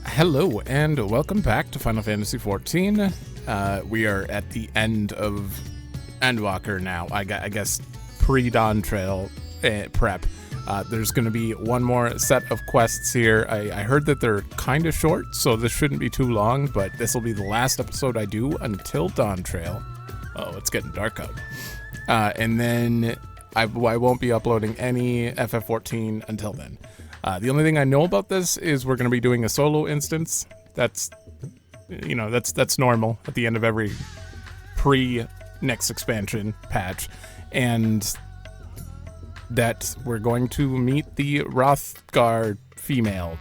Hello and welcome back to Final Fantasy XIV. We are at the end of Endwalker now. I guess pre-Dawntrail prep. There's going to be one more set of quests here. I heard that they're kind of short, so this shouldn't be too long, but this will be the last episode I do until Dawntrail. Oh, it's getting dark out. And then I won't be uploading any FF14 until then. The only thing I know about this is we're going to be doing a solo instance. That's normal at the end of every pre-next expansion patch. And that we're going to meet the Hrothgar female,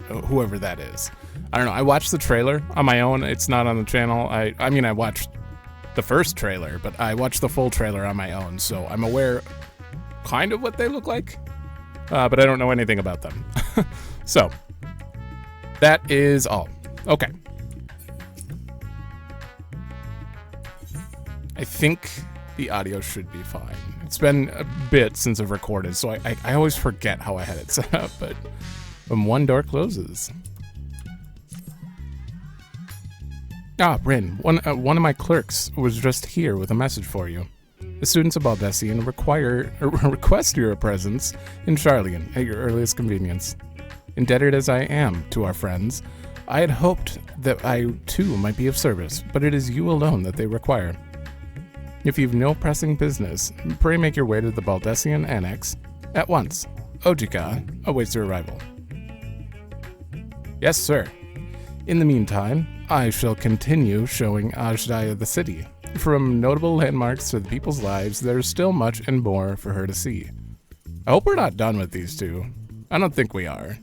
whoever that is. I don't know. I watched the trailer on my own. It's not on the channel. I mean, I watched the first trailer, but I watched the full trailer on my own, so I'm aware kind of what they look like. But I don't know anything about them. So, that is all. Okay. I think the audio should be fine. It's been a bit since I've recorded, so I always forget how I had it set up, but when one door closes. Ah, Bryn, one of my clerks was just here with a message for you. The students of Baldesion request your presence in Hydalaen at your earliest convenience. Indebted as I am to our friends, I had hoped that I too might be of service, but it is you alone that they require. If you've no pressing business, pray make your way to the Baldesion Annex at once. Ojika awaits your arrival. Yes, sir. In the meantime, I shall continue showing Ajdaya the city. From notable landmarks to the people's lives, there's still much and more for her to see. I hope we're not done with these two. I don't think we are.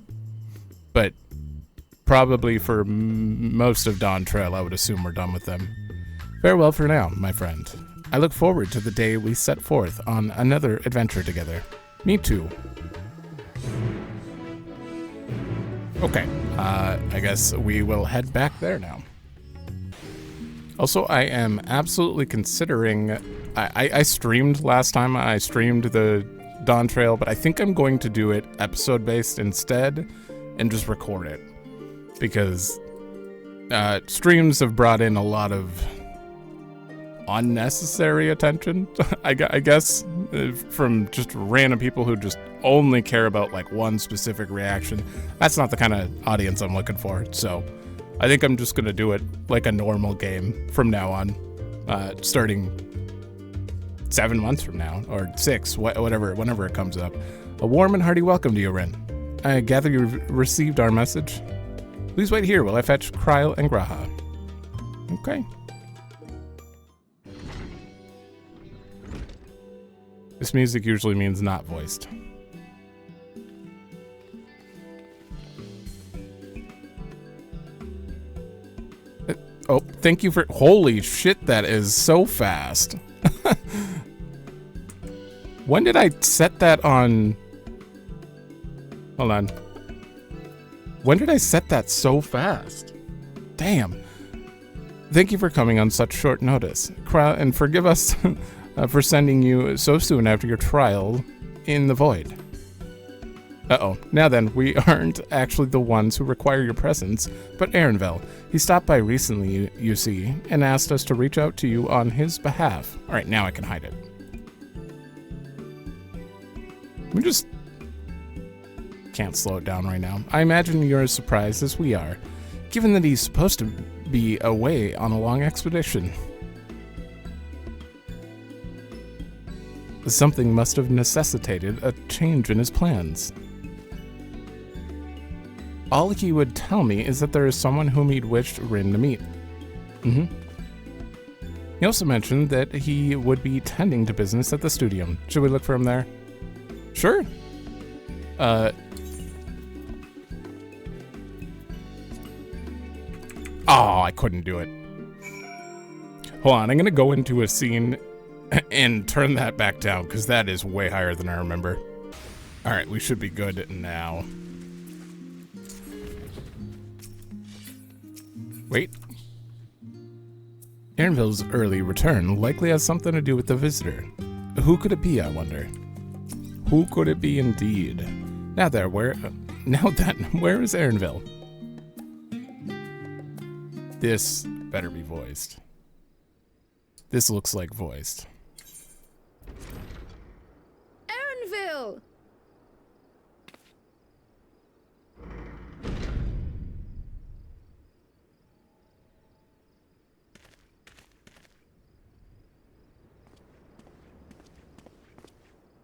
But probably for most of Dawntrail, I would assume we're done with them. Farewell for now, my friend. I look forward to the day we set forth on another adventure together. Me too. Okay, I guess we will head back there now. Also, I am absolutely considering, I streamed last time, I streamed the Dawntrail, but I think I'm going to do it episode-based instead and just record it. Because streams have brought in a lot of unnecessary attention, I guess, from just random people who just only care about like one specific reaction. That's not the kind of audience I'm looking for, so I think I'm just going to do it like a normal game from now on, starting 7 months from now, or 6, whenever it comes up. A warm and hearty welcome to you, Rin. I gather you've received our message. Please wait here while I fetch Kryl and Graha. Okay. This music usually means not voiced. Oh, thank you for... Holy shit, that is so fast. When did I set that on... Hold on. When did I set that so fast? Damn. Thank you for coming on such short notice. And forgive us for sending you so soon after your trial in the void. Uh-oh. Now then, we aren't actually the ones who require your presence, but Ehrenvel. He stopped by recently, you see, and asked us to reach out to you on his behalf. Alright, now I can hide it. We just can't slow it down right now. I imagine you're as surprised as we are, given that he's supposed to be away on a long expedition. Something must have necessitated a change in his plans. All he would tell me is that there is someone whom he'd wished Rin to meet. He also mentioned that he would be tending to business at the studio. Should we look for him there? Sure. Oh, I couldn't do it. Hold on, I'm gonna go into a scene and turn that back down, because that is way higher than I remember. Alright, we should be good now. Wait. Ehrenvel's early return likely has something to do with the visitor. Who could it be, I wonder? Who could it be indeed? Now then, where is Aaronville? This better be voiced. This looks like voiced. Aaronville!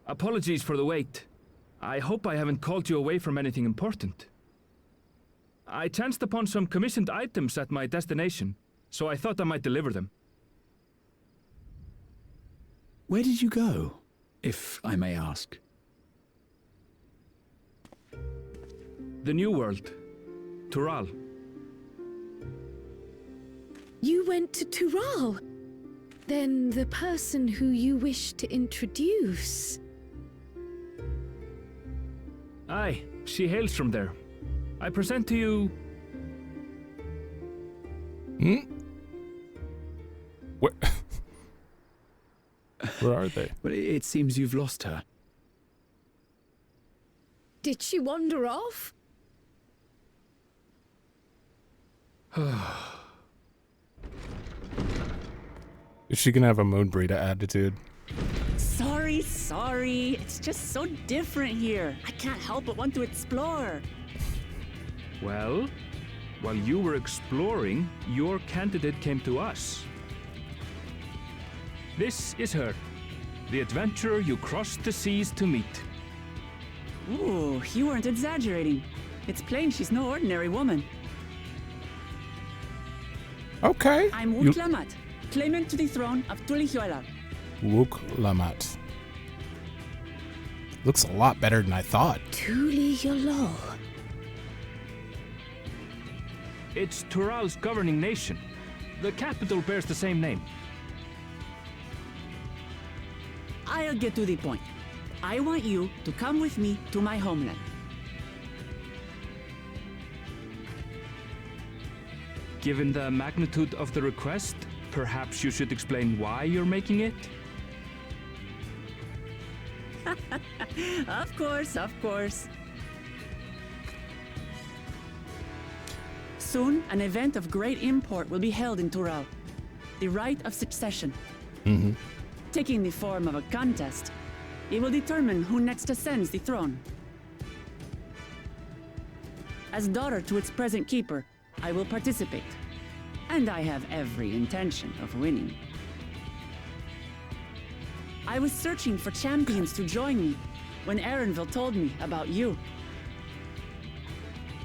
Apologies for the wait. I hope I haven't called you away from anything important. I chanced upon some commissioned items at my destination, so I thought I might deliver them. Where did you go, if I may ask? The New World. Tural. You went to Tural? Then the person who you wish to introduce... Aye, she hails from there. I present to you... Where, where are they? Well, it seems you've lost her. Did she wander off? Is she gonna have a Moonbreeder attitude? Sorry. It's just so different here. I can't help but want to explore. Well, while you were exploring, your candidate came to us. This is her, the adventurer you crossed the seas to meet. Ooh, you weren't exaggerating. It's plain she's no ordinary woman. Okay. I'm Wuklamat, claimant to the throne of Tulihuela. Wuklamat. Looks a lot better than I thought. Tulihuela. It's Tural's governing nation. The capital bears the same name. I'll get to the point. I want you to come with me to my homeland. Given the magnitude of the request, perhaps you should explain why you're making it? Of course. Soon, an event of great import will be held in Tural. The Rite of Succession. Taking the form of a contest, it will determine who next ascends the throne. As daughter to its present keeper, I will participate. And I have every intention of winning. I was searching for champions to join me when Aaronville told me about you.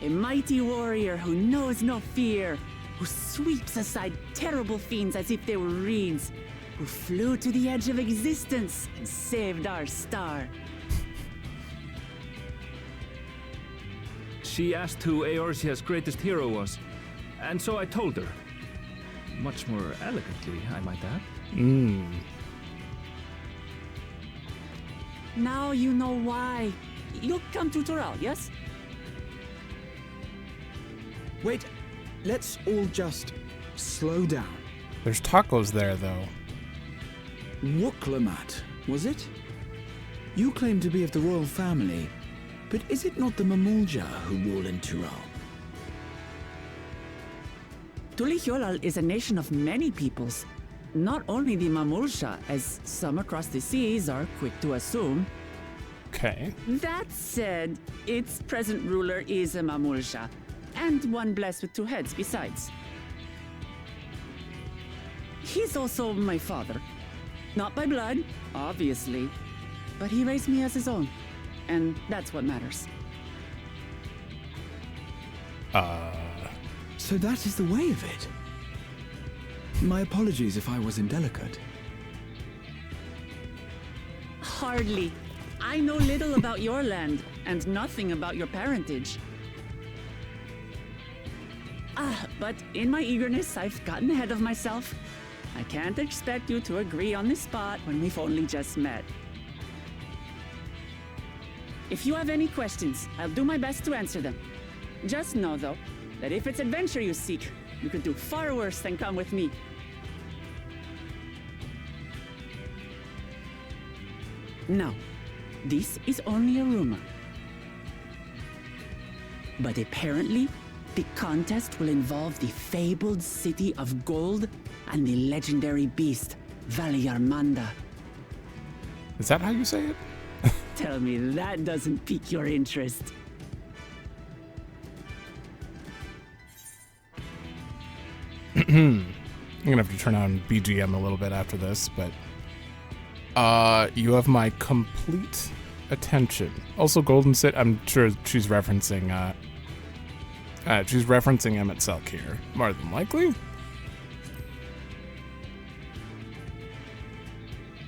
A mighty warrior who knows no fear, who sweeps aside terrible fiends as if they were reeds, who flew to the edge of existence and saved our star. She asked who Eorzea's greatest hero was, and so I told her. Much more elegantly, I might add. Now you know why. You'll come to Tural, yes? Wait, let's all just slow down. There's tacos there, though. Wuklamat, was it? You claim to be of the royal family, but is it not the Mamulja who rule in Tural? Tulihuela is a nation of many peoples. Not only the Mamulsha, as some across the seas are quick to assume. Okay. That said, its present ruler is a Mamulsha, and one blessed with two heads besides. He's also my father. Not by blood, obviously, but he raised me as his own, and that's what matters. So that is the way of it. My apologies if I was indelicate. Hardly. I know little about your land, and nothing about your parentage. But in my eagerness, I've gotten ahead of myself. I can't expect you to agree on the spot when we've only just met. If you have any questions, I'll do my best to answer them. Just know, though, that if it's adventure you seek, you could do far worse than come with me. No, this is only a rumor. But apparently, the contest will involve the fabled city of gold and the legendary beast, Valyarmanda. Is that how you say it? Tell me that doesn't pique your interest. I'm gonna have to turn on BGM a little bit after this, but you have my complete attention. Also, Golden City. I'm sure she's referencing Emmett Selk here, more than likely.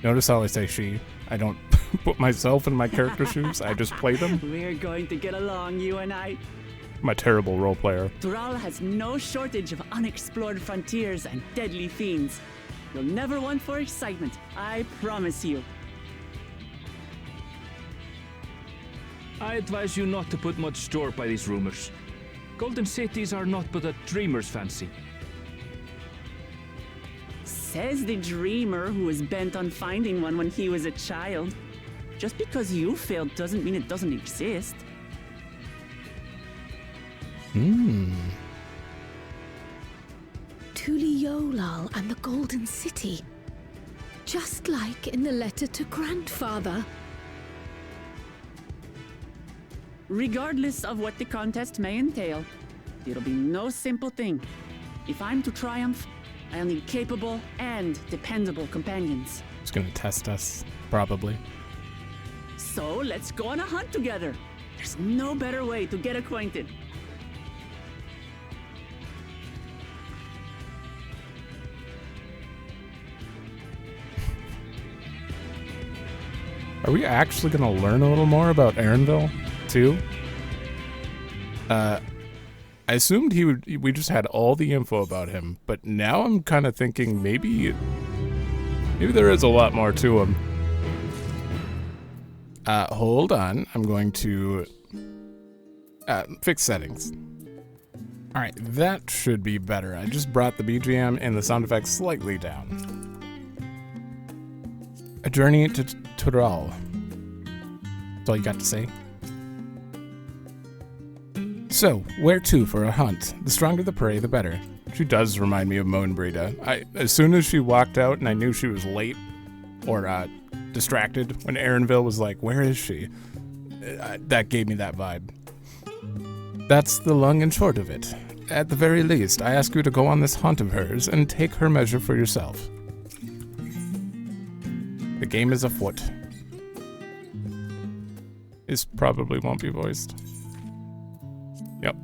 Notice how I say she. I don't put myself in my character shoes. I just play them. We're going to get along, you and I. I'm a terrible role player. Tural has no shortage of unexplored frontiers and deadly fiends. You'll never want for excitement, I promise you. I advise you not to put much store by these rumors. Golden cities are not but a dreamer's fancy. Says the dreamer who was bent on finding one when he was a child. Just because you failed doesn't mean it doesn't exist. Tuliolal and the Golden City. Just like in the letter to Grandfather. Regardless of what the contest may entail, it'll be no simple thing. If I'm to triumph, I'll need capable and dependable companions. It's gonna test us, probably. So let's go on a hunt together. There's no better way to get acquainted. Are we actually gonna learn a little more about Erenville, too? I assumed we just had all the info about him, but now I'm kind of thinking maybe there is a lot more to him. Hold on, I'm going to fix settings. All right, that should be better. I just brought the BGM and the sound effects slightly down. A journey to Tural. That's all you got to say? So, where to for a hunt? The stronger the prey, the better. She does remind me of Moenbrita. As soon as she walked out and I knew she was late or distracted, when Erenville was like, where is she? That gave me that vibe. That's the long and short of it. At the very least, I ask you to go on this hunt of hers and take her measure for yourself. The game is afoot. This probably won't be voiced. Yep.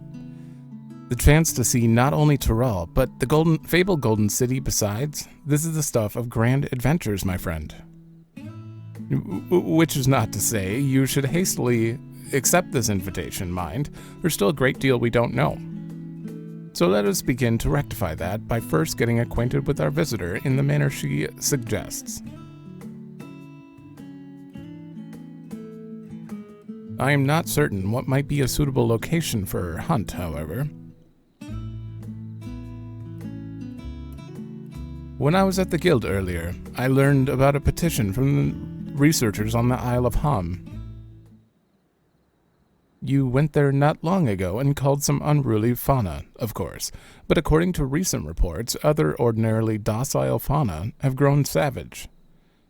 The chance to see not only Tural, but the fabled Golden City besides. This is the stuff of grand adventures, my friend. Which is not to say you should hastily accept this invitation, mind. There's still a great deal we don't know. So let us begin to rectify that by first getting acquainted with our visitor in the manner she suggests. I am not certain what might be a suitable location for her hunt, however. When I was at the guild earlier, I learned about a petition from the researchers on the Isle of Ham. You went there not long ago and called some unruly fauna, of course, but according to recent reports, other ordinarily docile fauna have grown savage.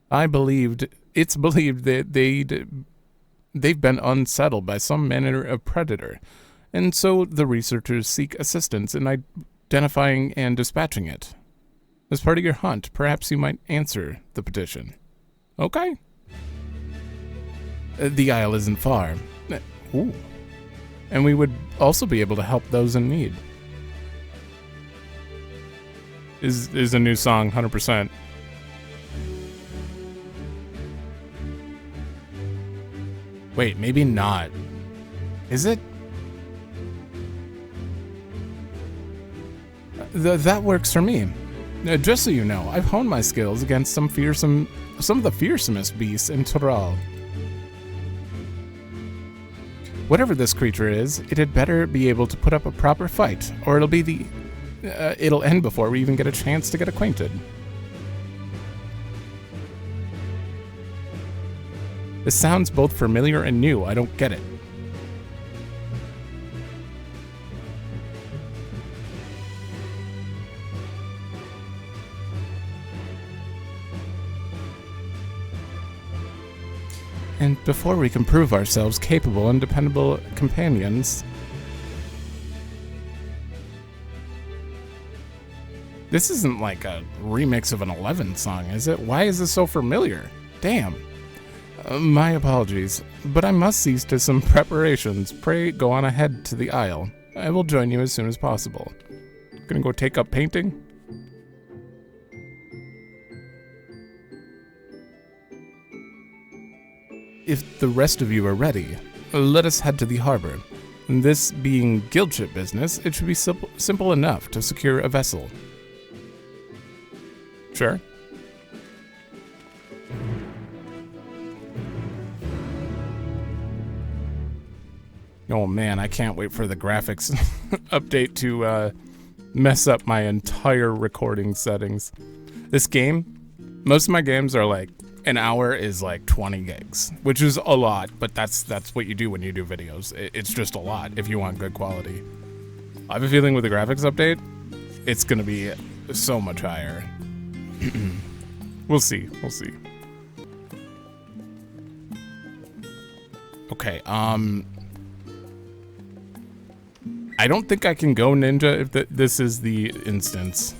It's believed that they've been unsettled by some manner of predator, and so the researchers seek assistance in identifying and dispatching it. As part of your hunt, perhaps you might answer the petition. Okay. The isle isn't far. Ooh. And we would also be able to help those in need. Is a new song, 100%. Wait, maybe not. Is it? That works for me. Just so you know, I've honed my skills against some of the fearsomest beasts in Tural. Whatever this creature is, it had better be able to put up a proper fight, or it'll end before we even get a chance to get acquainted. This sounds both familiar and new. I don't get it. And before we can prove ourselves capable and dependable companions... This isn't like a remix of an 11 song, is it? Why is this so familiar? Damn. My apologies, but I must cease to some preparations. Pray go on ahead to the Isle. I will join you as soon as possible. Gonna go take up painting? If the rest of you are ready, let us head to the harbor. This being guild ship business, it should be simple enough to secure a vessel. Sure. Oh man, I can't wait for the graphics update to mess up my entire recording settings. This game, most of my games are like, an hour is like 20 gigs, which is a lot, but that's what you do when you do videos. It's just a lot if you want good quality. I have a feeling with the graphics update, it's gonna be so much higher. We'll see. Okay, I don't think I can go ninja if this is the instance.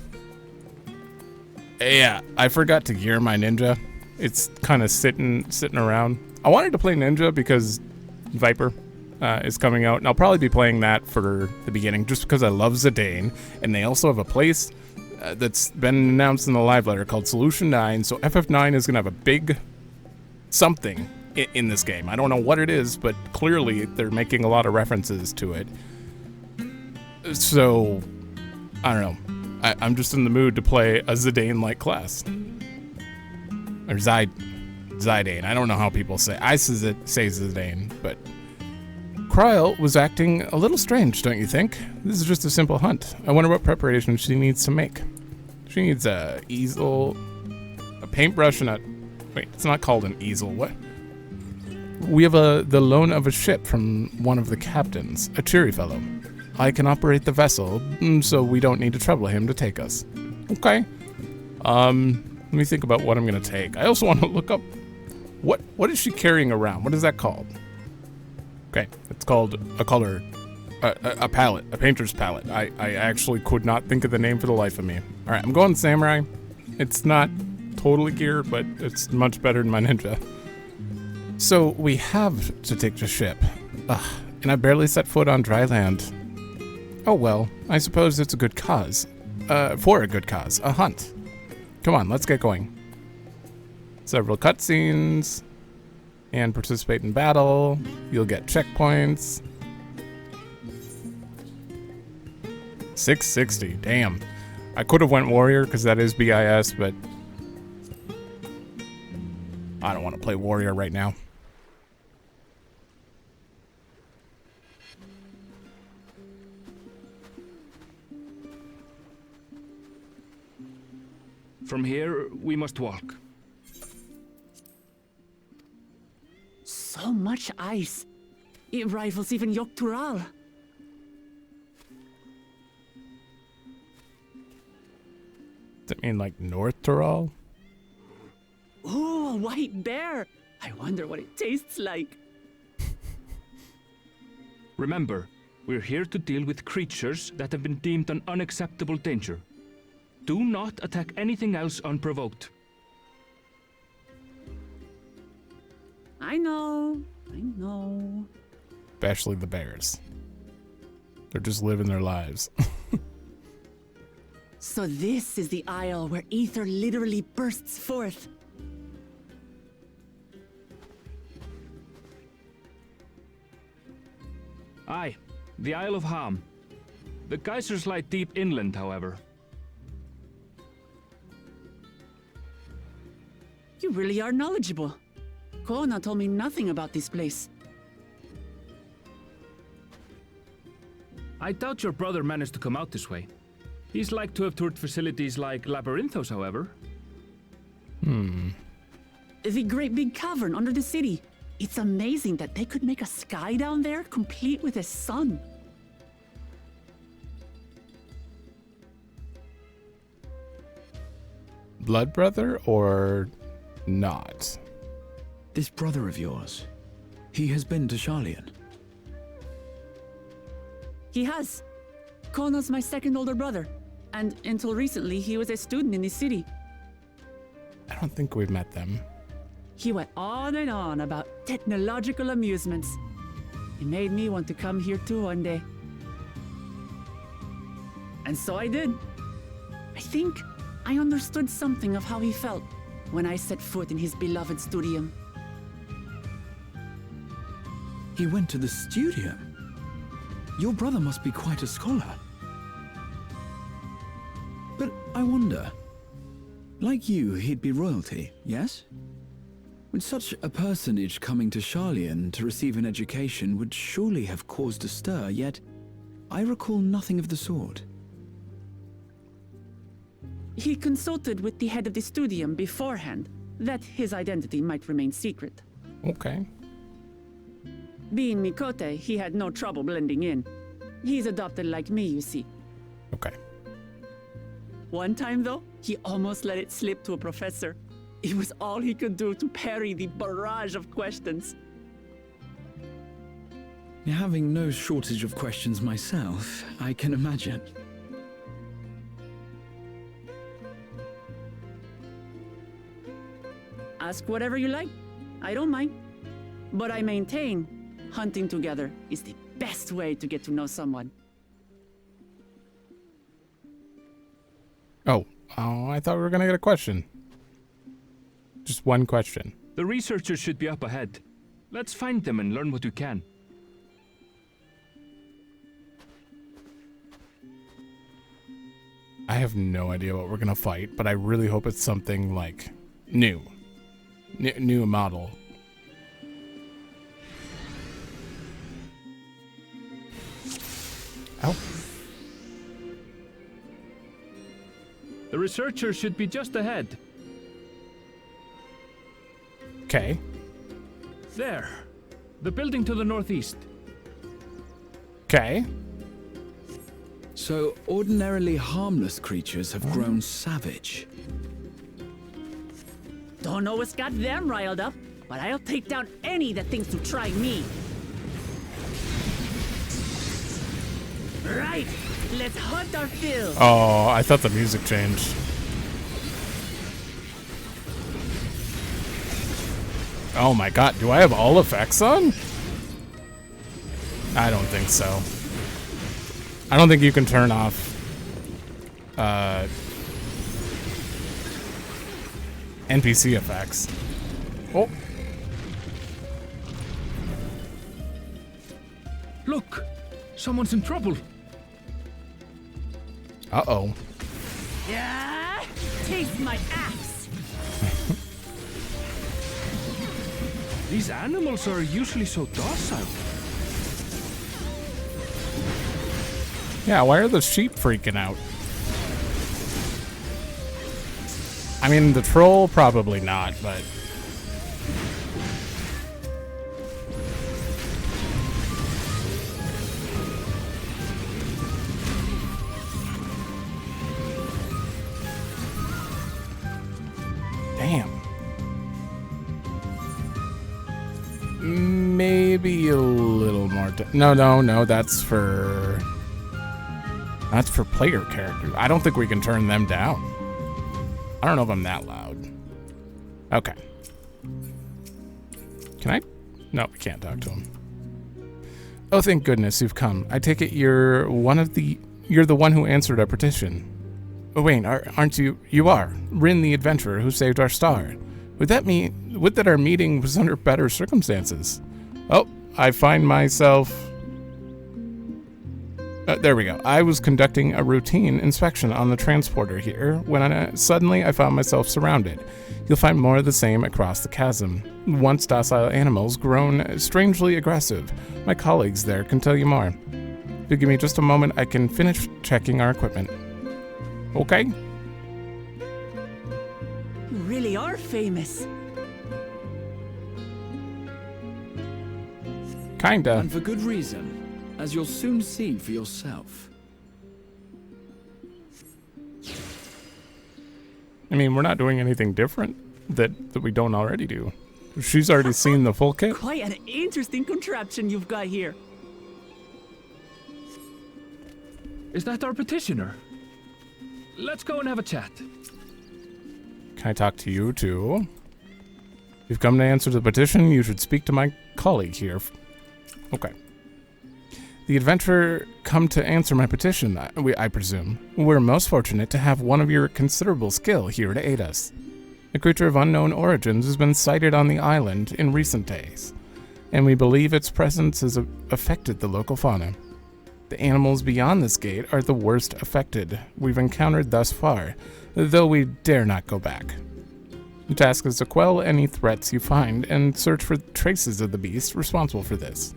Yeah, I forgot to gear my ninja. It's kind of sitting around. I wanted to play ninja because Viper is coming out, and I'll probably be playing that for the beginning just because I love Zidane, and they also have a place that's been announced in the live letter called Solution 9, so FF9 is going to have a big something in this game. I don't know what it is, but clearly they're making a lot of references to it. So, I don't know. I'm just in the mood to play a Zidane-like class. Or Zidane. I don't know how people say. I say Zidane, but... Kryl was acting a little strange, don't you think? This is just a simple hunt. I wonder what preparation she needs to make. She needs a easel, a paintbrush, and a... Wait, it's not called an easel. What? We have the loan of a ship from one of the captains, a cheery fellow. I can operate the vessel, so we don't need to trouble him to take us. Okay. Let me think about what I'm gonna take. I also want to look up what is she carrying around? What is that called? Okay, it's called a color, a palette, a painter's palette. I actually could not think of the name for the life of me. All right, I'm going samurai. It's not totally gear, but it's much better than my ninja. So we have to take the ship. Ugh, and I barely set foot on dry land. Oh well, I suppose it's a good cause. For a good cause, a hunt. Come on, let's get going. Several cutscenes. And participate in battle. You'll get checkpoints. 660, damn. I could have went warrior because that is BIS, but I don't want to play warrior right now. From here, we must walk. So much ice. It rivals even Yogg-Tural. Does it mean like North Tyrol? Ooh, a white bear. I wonder what it tastes like. Remember, we're here to deal with creatures that have been deemed an unacceptable danger. Do not attack anything else unprovoked. I know. Especially the bears. They're just living their lives. So this is the Isle where ether literally bursts forth. Aye, the Isle of Ham. The geysers lie deep inland, however. You really are knowledgeable. Kona told me nothing about this place. I doubt your brother managed to come out this way. He's like to have toured facilities like Labyrinthos, however. The great big cavern under the city. It's amazing that they could make a sky down there complete with a sun. Blood brother or not? This brother of yours, he has been to Sharlayan. He has. Kona's my second older brother, and until recently he was a student in the city. I don't think we've met them. He went on and on about technological amusements. It made me want to come here too one day. And so I did. I think I understood something of how he felt when I set foot in his beloved studium. He went to the studium? Your brother must be quite a scholar. But I wonder, like you, he'd be royalty, yes? With such a personage coming to Sharlayan to receive an education would surely have caused a stir, yet I recall nothing of the sort. He consulted with the head of the studium beforehand, that his identity might remain secret. Okay. Being Mikote, he had no trouble blending in. He's adopted like me, you see. Okay. One time, though, he almost let it slip to a professor. It was all he could do to parry the barrage of questions. Having no shortage of questions myself, I can imagine. Ask whatever you like. I don't mind. But I maintain, hunting together is the best way to get to know someone. Oh, I thought we were gonna get a question. Just one question. The researchers should be up ahead. Let's find them and learn what we can. I have no idea what we're gonna fight, but I really hope it's something like new. New model. Oh. The researchers should be just ahead. Okay. There. The building to the northeast. Okay. So ordinarily harmless creatures have grown savage. Don't know what's got them riled up, but I'll take down any that thinks to try me. Right, let's hunt our fill. Oh, I thought the music changed. Oh my god, do I have all effects on? I don't think so. I don't think you can turn off NPC effects. Oh. Look! Someone's in trouble! Uh-oh. Yeah, taste my axe. These animals are usually so docile. Yeah, why are the sheep freaking out? I mean, the troll, probably not, but... Damn. Maybe a little more... No, that's for... That's for player characters. I don't think we can turn them down. I don't know if I'm that loud. Okay. Can I? No, we can't talk to him. Oh, thank goodness you've come. I take it you're the one who answered our petition. Oh, wait, aren't you? You are. Rin the adventurer who saved our star. Would that our meeting was under better circumstances? Oh, I find myself... there we go. I was conducting a routine inspection on the transporter here when suddenly I found myself surrounded. You'll find more of the same across the chasm. Once docile animals grown strangely aggressive. My colleagues there can tell you more. If you give me just a moment, I can finish checking our equipment. Okay? You really are famous. Kinda. And for good reason, as you'll soon see for yourself. I mean, we're not doing anything different that we don't already do. She's already seen the full kit. Quite an interesting contraption you've got here. Is that our petitioner? Let's go and have a chat. Can I talk to you too? If you've come to answer the petition, you should speak to my colleague here. Okay. The adventurer come to answer my petition, I presume. We're most fortunate to have one of your considerable skill here to aid us. A creature of unknown origins has been sighted on the island in recent days, and we believe its presence has affected the local fauna. The animals beyond this gate are the worst affected we've encountered thus far, though we dare not go back. The task is to quell any threats you find and search for traces of the beast responsible for this.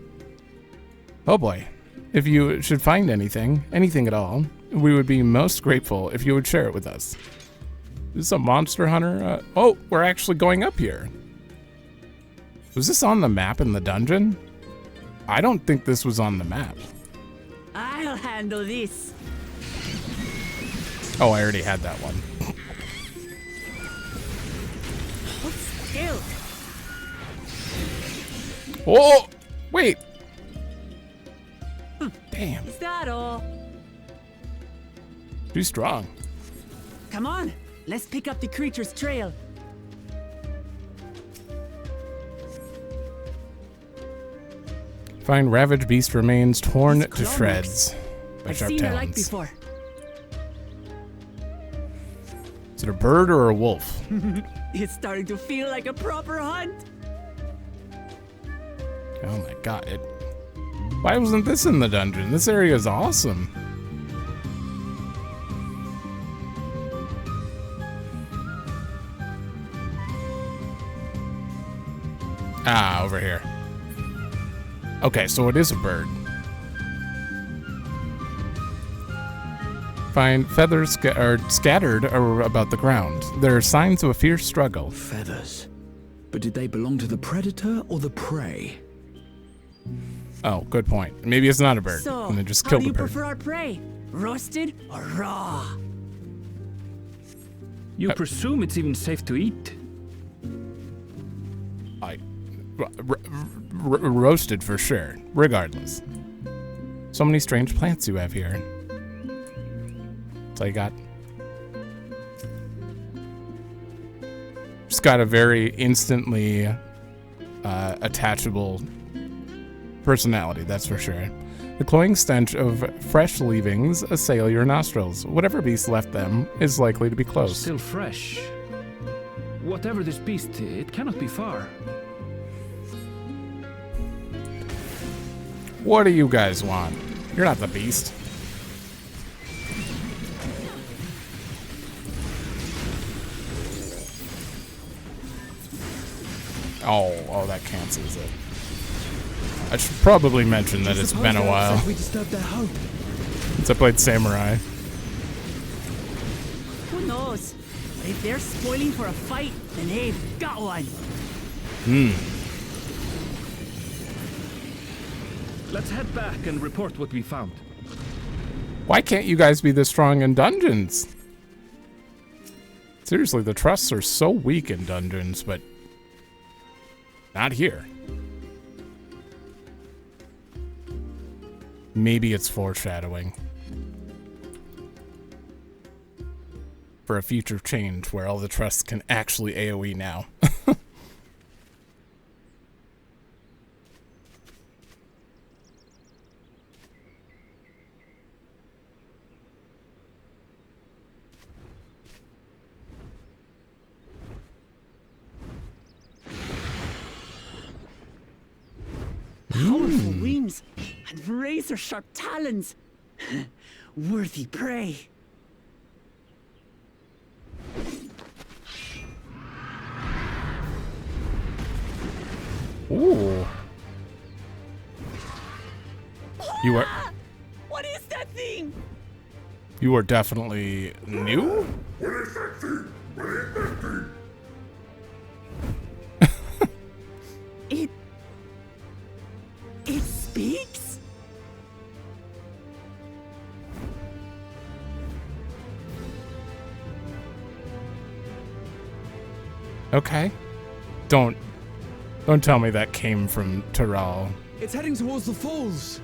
Oh boy. If you should find anything at all, we would be most grateful if you would share it with us. Is this a monster hunter? Oh, we're actually going up here. Was this on the map in the dungeon? I don't think this was on the map. I'll handle this. Oh, I already had that one. What's skill? Oh, wait. Damn, Is that all? too strong. Come on, let's pick up the creature's trail. Find ravaged beast remains torn These to claw shreds by I've sharp seen her like talons. before. Is it a bird or a wolf? It's starting to feel like a proper hunt. Oh my god, why wasn't this in the dungeon? This area is awesome. Ah, over here. Okay, so it is a bird. Find feathers scattered about the ground. There are signs of a fierce struggle. Feathers. But did they belong to the predator or the prey? Oh, good point. Maybe it's not a bird, So, and they just how killed do the you bird. prefer our prey? Roasted or raw? You presume it's even safe to eat? Roasted for sure, regardless. So many strange plants you have here. That's all you got. Just got a very instantly attachable personality, that's for sure. The cloying stench of fresh leavings assail your nostrils. Whatever beast left them is likely to be close. Still fresh. Whatever this beast, it cannot be far. What do you guys want? You're not the beast. Oh, that cancels it. I should probably mention that it's been a while We disturbed their home. since I played Samurai. Who knows? But if they're spoiling for a fight, then they've got one. Let's head back and report what we found. Why can't you guys be this strong in dungeons? Seriously, the trusts are so weak in dungeons, but not here. Maybe it's foreshadowing for a future change where all the trusts can actually AoE now. Powerful wings and razor-sharp talons. Worthy prey. Ooh. You are What is that thing? you are definitely new? It speaks? Okay. Don't tell me that came from Tural. It's heading towards the falls.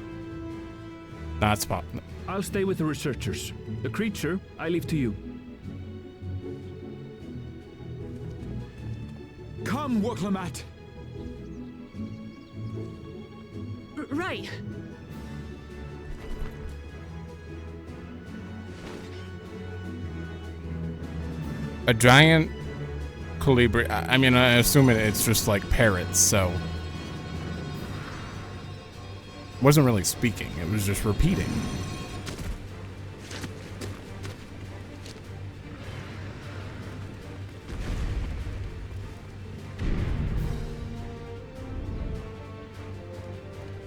Not spot. I'll stay with the researchers. The creature, I leave to you. Come, Wocklamat. Right. A giant colibri. I mean, I assume it's just like parrots, so. Wasn't really speaking, it was just repeating.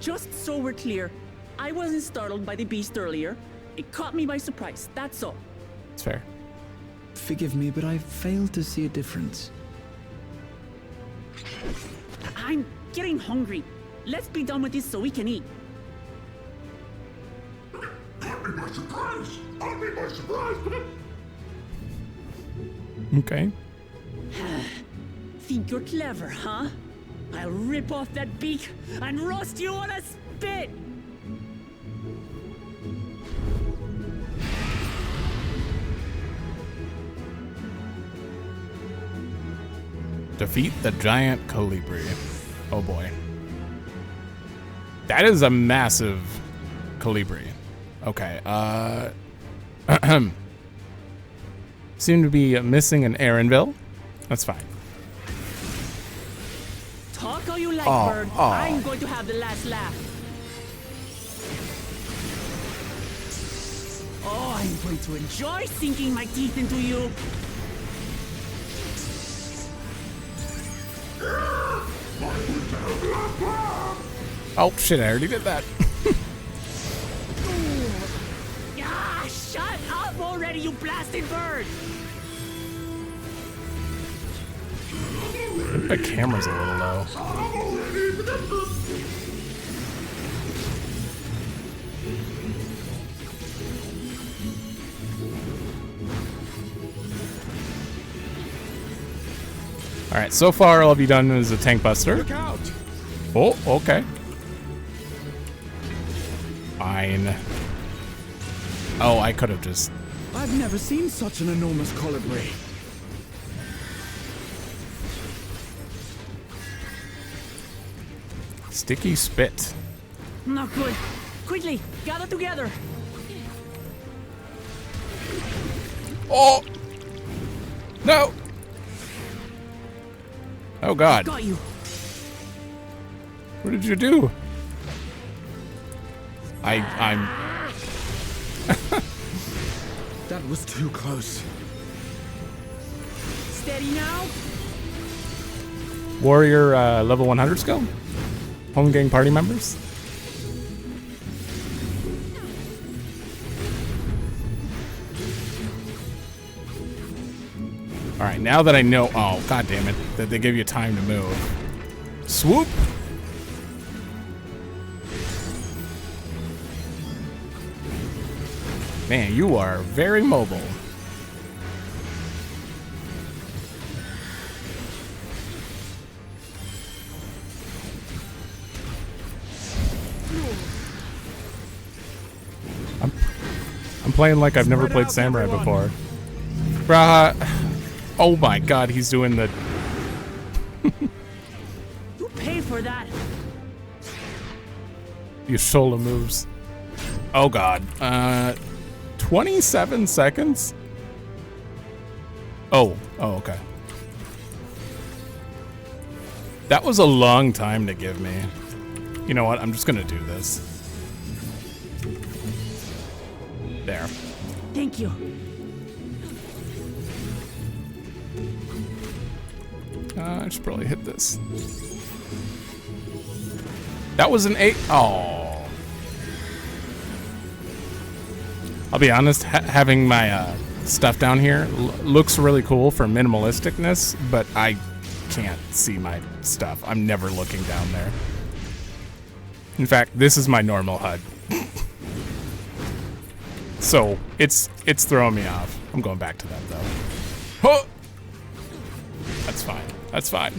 Just so we're clear, I wasn't startled by the beast earlier. It caught me by surprise, that's all. It's fair. Forgive me, but I failed to see a difference. I'm getting hungry. Let's be done with this so we can eat. Caught me by surprise! Caught me by surprise! Okay. Think you're clever, huh? I'll rip off that beak and roast you on a spit! Defeat the giant colibri. Oh boy. That is a massive colibri. Okay, seem to be missing an Aaronville. That's fine. Talk all you like, Oh, bird. oh. I'm going to have the last laugh. Oh, I'm going to enjoy sinking my teeth into you. Oh shit, I already did that. Ah, shut up already, you blasted bird! The camera's a little low. Alright, so far all you've done is a tank buster. Look out! Oh, okay. Fine. Oh, I could have just... I've never seen such an enormous colibri. Sticky spit. Not good. Quickly, gather together. Oh! No! Oh god. Got you. What did you do? I'm... That was too close. Steady now. Warrior level 100 skill? Home gang party members? Alright, now that I know... Oh, god damn it. That they give you time to move. Swoop! Man, you are very mobile. I'm playing like I've never played Samurai before. Bruh. Oh my god, he's doing the... You pay for that. Your shoulder moves. Oh god. 27 seconds? Oh, okay. That was a long time to give me. You know what? I'm just gonna do this. There. Thank you. I should probably hit this. That was an 8. Oh. I'll be honest, having my stuff down here looks really cool for minimalisticness, but I can't see my stuff. I'm never looking down there. In fact, this is my normal HUD. So, it's throwing me off. I'm going back to that, though. Oh! That's fine. That's fine.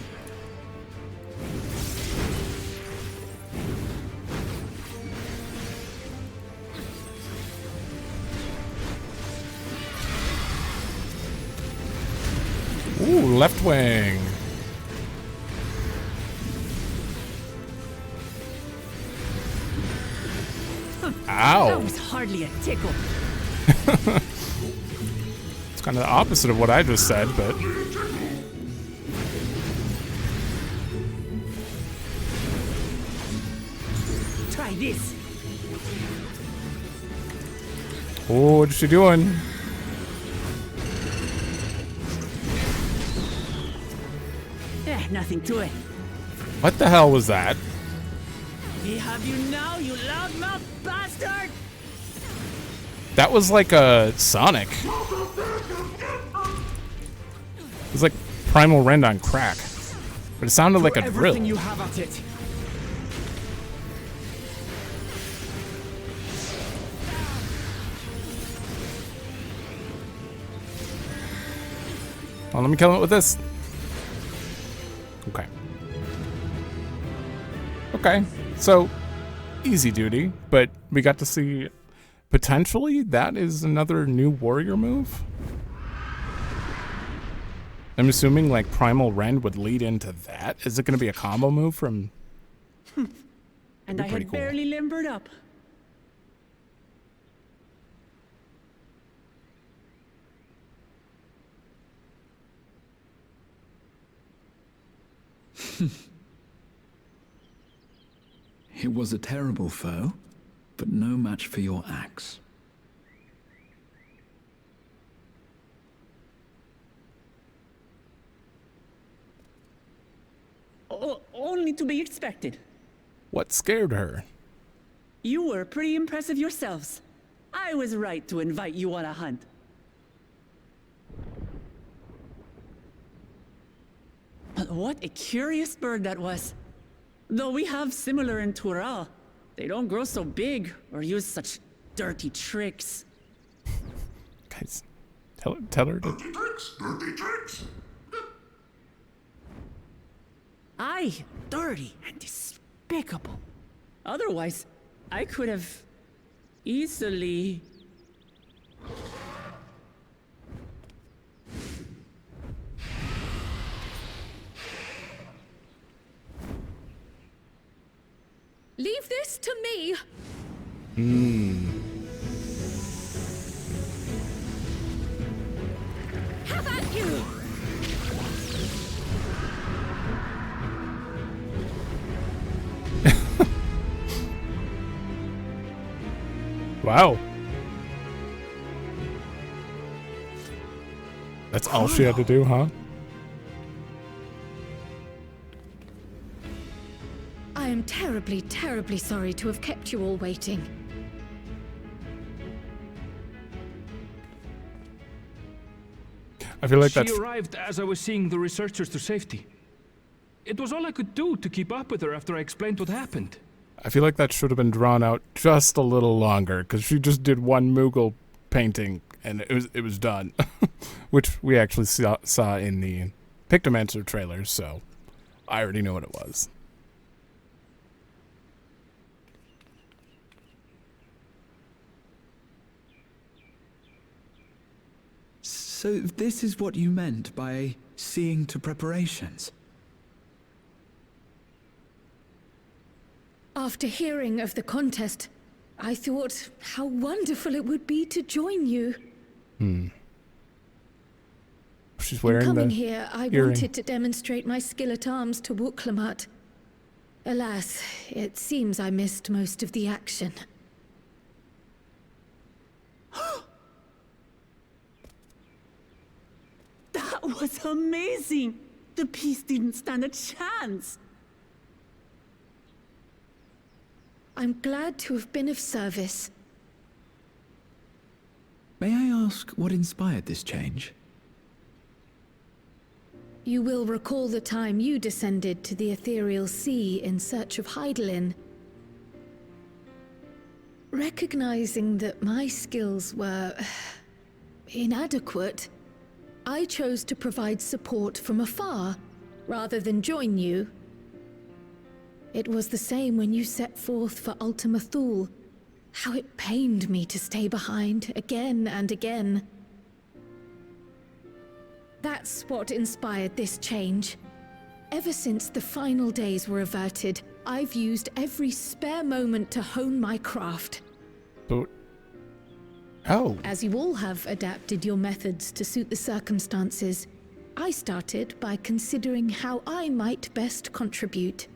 Ooh, left wing. Ow. That was hardly a tickle. It's kind of the opposite of what I just said, but... Try this. Oh, what's she doing? Nothing to it. What the hell was that? We have you now, you loudmouth bastard! That was like a Sonic. It was like Primal Rend on crack. But it sounded like a drill. Everything you have at it. Well, let me kill it with this. Okay. Okay, so easy duty, but we got to see potentially that is another new warrior move. I'm assuming like Primal Rend would lead into that. Is it going to be a combo move from? And I had barely limbered up. It was a terrible foe, but no match for your axe. Only to be expected. What scared her? You were pretty impressive yourselves. I was right to invite you on a hunt. But what a curious bird that was. Though we have similar in Tural, they don't grow so big or use such dirty tricks. Guys, tell her to... Dirty tricks, dirty tricks. Aye, dirty and despicable. Otherwise, I could have easily... Leave this to me. How about you? Wow. That's all she had to do, huh? I am terribly, terribly sorry to have kept you all waiting. I feel like She that's... arrived as I was seeing the researchers to safety. It was all I could do to keep up with her after I explained what happened. I feel like that should have been drawn out just a little longer, because she just did one Moogle painting, and it was done. Which we actually saw in the Pictomancer trailers, so I already know what it was. So this is what you meant by seeing to preparations? After hearing of the contest, I thought how wonderful it would be to join you. She's wearing Coming the here, I earring. wanted to demonstrate my skill at arms to Wuklamut. Alas, it seems I missed most of the action. That was amazing! The piece didn't stand a chance! I'm glad to have been of service. May I ask what inspired this change? You will recall the time you descended to the ethereal sea in search of Hydalaen. Recognizing that my skills were inadequate, I chose to provide support from afar, rather than join you. It was the same when you set forth for Ultima Thule. How it pained me to stay behind, again and again. That's what inspired this change. Ever since the final days were averted, I've used every spare moment to hone my craft. But... Oh. As you all have adapted your methods to suit the circumstances, I started by considering how I might best contribute.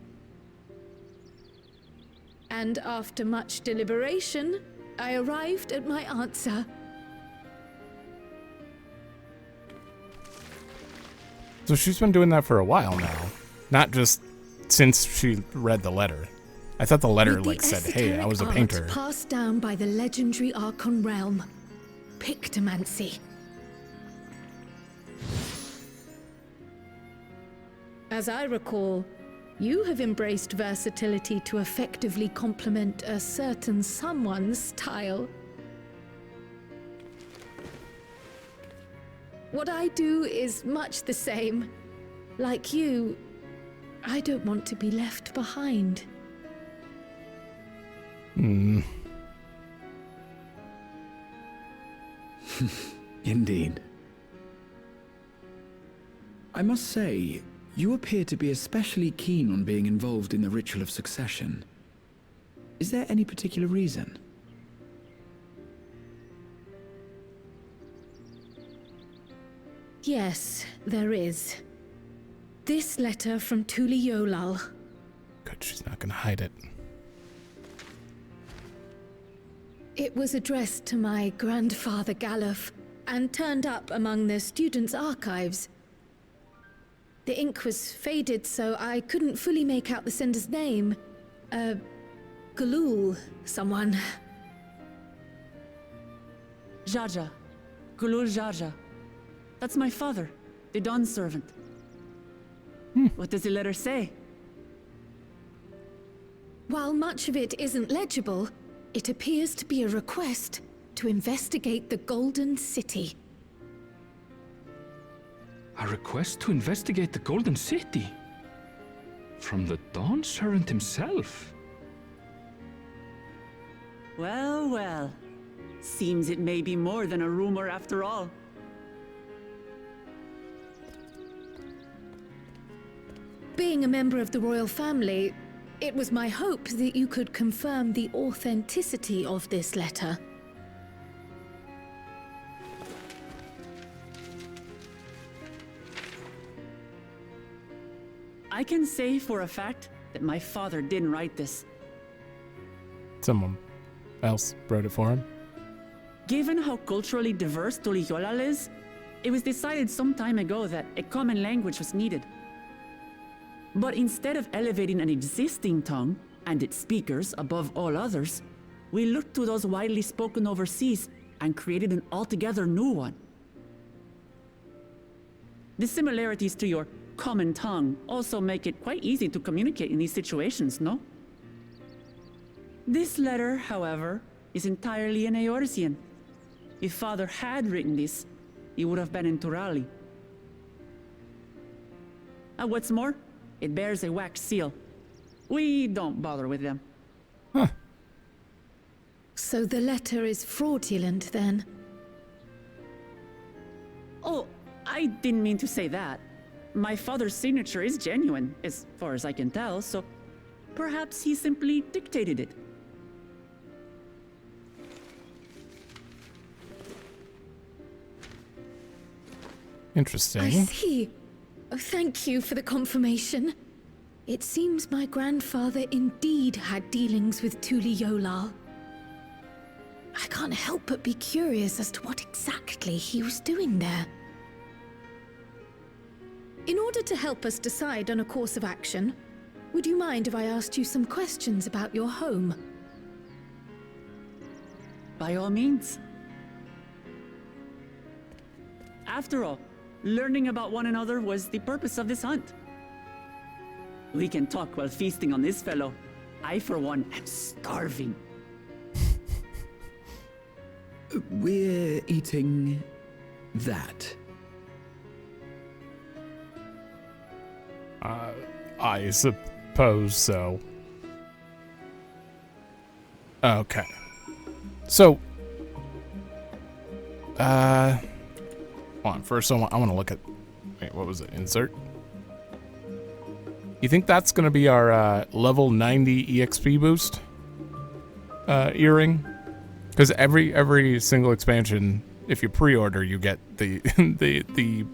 And after much deliberation, I arrived at my answer. So she's been doing that for a while now. Not just since she read the letter. I thought the letter said, hey, I was a painter. Passed down by the legendary Archon realm. Pictomancy. As I recall, you have embraced versatility to effectively complement a certain someone's style. What I do is much the same. Like you, I don't want to be left behind. Indeed. I must say, you appear to be especially keen on being involved in the ritual of succession. Is there any particular reason? Yes, there is. This letter from Tuli Yolal. Good, she's not gonna hide it. It was addressed to my grandfather Galuf and turned up among the students' archives. The ink was faded, so I couldn't fully make out the sender's name. Galul, someone. Jaja. Gulul Jaja. That's my father, the Dawn servant. What does the letter say? While much of it isn't legible, it appears to be a request to investigate the Golden City. A request to investigate the Golden City? From the Dawn servant himself? Well, well. Seems it may be more than a rumor after all. Being a member of the royal family, it was my hope that you could confirm the authenticity of this letter. I can say for a fact that my father didn't write this. Someone else wrote it for him? Given how culturally diverse Tuli Yolal is, it was decided some time ago that a common language was needed. But instead of elevating an existing tongue and its speakers above all others, we looked to those widely spoken overseas and created an altogether new one. The similarities to your common tongue also make it quite easy to communicate in these situations, no? This letter, however, is entirely in Eorzean. If Father had written this, it would have been in Turali. And what's more, it bears a wax seal. We don't bother with them. Huh. So the letter is fraudulent, then? Oh, I didn't mean to say that. My father's signature is genuine, as far as I can tell, so perhaps he simply dictated it. Interesting. I see. Oh, thank you for the confirmation. It seems my grandfather indeed had dealings with Tuli Yolal. I can't help but be curious as to what exactly he was doing there. In order to help us decide on a course of action, would you mind if I asked you some questions about your home? By all means. After all, learning about one another was the purpose of this hunt. We can talk while feasting on this fellow. I, for one, am starving. We're eating that. I suppose so. Okay. So, hold on. First, I want to look at. Wait, what was it? Insert. You think that's gonna be our level 90 EXP boost earring? Because every single expansion, if you pre-order, you get the the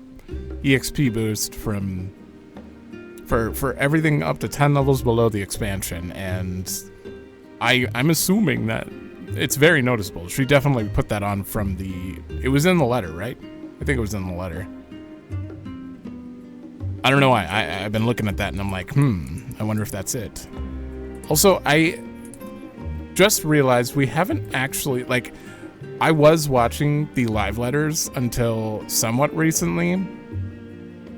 EXP boost from for everything up to 10 levels below the expansion, and I'm assuming that it's very noticeable. She definitely put that on from the. It was in the letter, right? I think it was in the letter. I don't know why. I've been looking at that and I'm like, I wonder if that's it. Also, I just realized we haven't actually, like, I was watching the live letters until somewhat recently.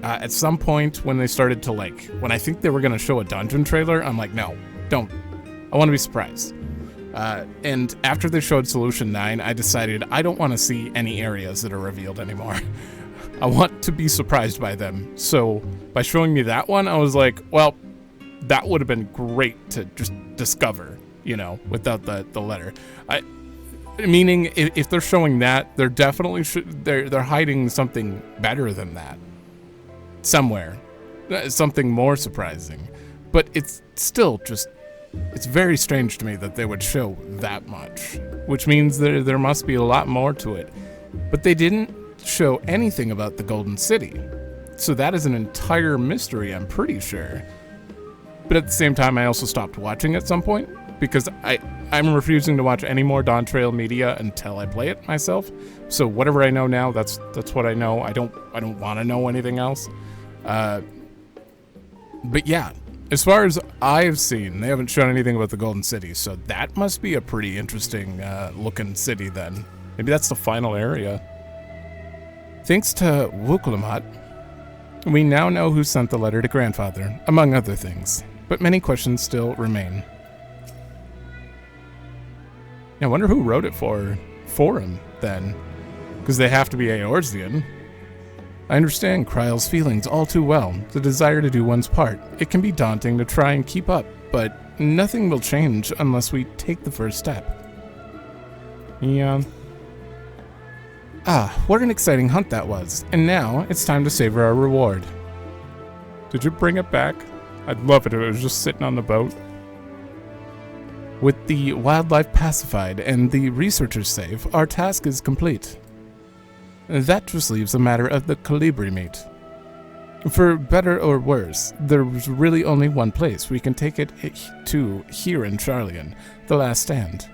At some point when they started to, like, when I think they were going to show a dungeon trailer, I'm like, no, don't. I want to be surprised. And after they showed Solution 9, I decided I don't want to see any areas that are revealed anymore. I want to be surprised by them. So by showing me that one, I was like, well, that would have been great to just discover, you know, without the letter. Meaning, if they're showing that, they're definitely they're hiding something better than that somewhere, something more surprising. But it's still just, it's very strange to me that they would show that much, which means there must be a lot more to it. But they didn't show anything about the Golden City, so that is an entire mystery, I'm pretty sure. But at the same time, I also stopped watching at some point because I'm refusing to watch any more Dawntrail media until I play it myself. So whatever I know now, that's what I know. I don't want to know anything else. But yeah, as far as I've seen, they haven't shown anything about the Golden City, so that must be a pretty interesting looking city then. Maybe that's the final area. Thanks to Wukulamat, we now know who sent the letter to Grandfather, among other things, but many questions still remain. I wonder who wrote it for him, then, because they have to be Eorzean. I understand Kryle's feelings all too well, the desire to do one's part. It can be daunting to try and keep up, but nothing will change unless we take the first step. Yeah. Ah, what an exciting hunt that was. And now, it's time to savor our reward. Did you bring it back? I'd love it if it was just sitting on the boat. With the wildlife pacified and the researchers safe, our task is complete. That just leaves a matter of the colibri meat. For better or worse, there's really only one place we can take it to here in Sharlayan, the last stand.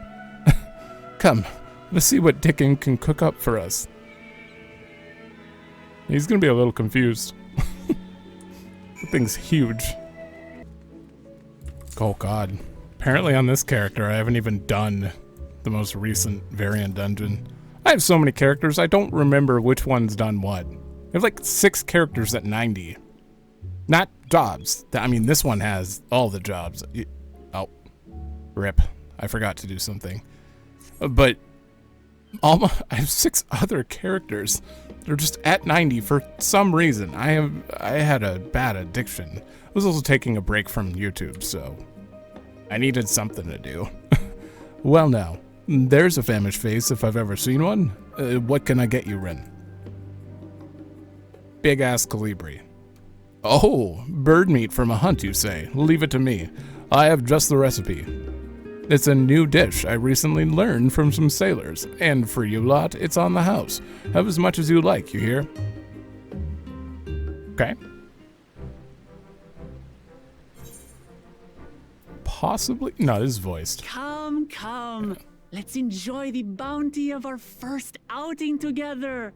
Come. Let's see what Dickon can cook up for us. He's gonna be a little confused. The thing's huge. Oh god. Apparently on this character, I haven't even done the most recent variant dungeon. I have so many characters, I don't remember which one's done what. I have like 6 characters at 90. Not jobs. I mean, this one has all the jobs. Oh. Rip. I forgot to do something. But I have 6 other characters. They're just at 90 for some reason. I had a bad addiction. I was also taking a break from YouTube, so I needed something to do. Well now, there's a famished face if I've ever seen one. What can I get you, Ren? Big ass colibri. Oh, bird meat from a hunt, you say? Leave it to me. I have just the recipe. It's a new dish I recently learned from some sailors, and for you lot, it's on the house. Have as much as you like, you hear? Okay. Possibly? No, this is voiced. Come, come. Let's enjoy the bounty of our first outing together.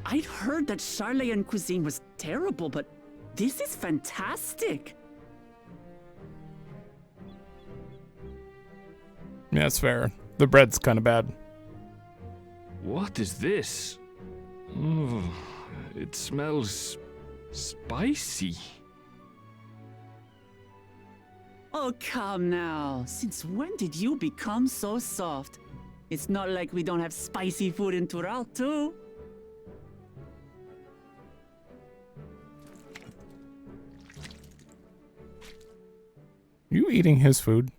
I'd heard that Sharlayan cuisine was terrible, but this is fantastic. Yeah, that's fair. The bread's kind of bad. What is this? Oh, it smells spicy. Oh, come now. Since when did you become so soft? It's not like we don't have spicy food in Tural, too. You eating his food?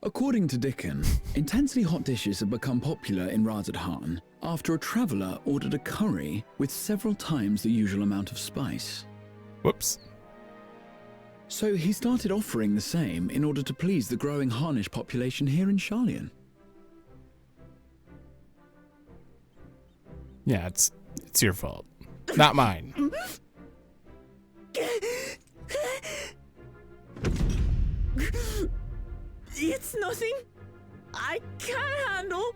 According to Dickon, intensely hot dishes have become popular in Hydalaen after a traveller ordered a curry with several times the usual amount of spice. Whoops. So he started offering the same in order to please the growing Harnish population here in Sharlayan. Yeah, it's your fault, not mine. It's nothing I can't handle.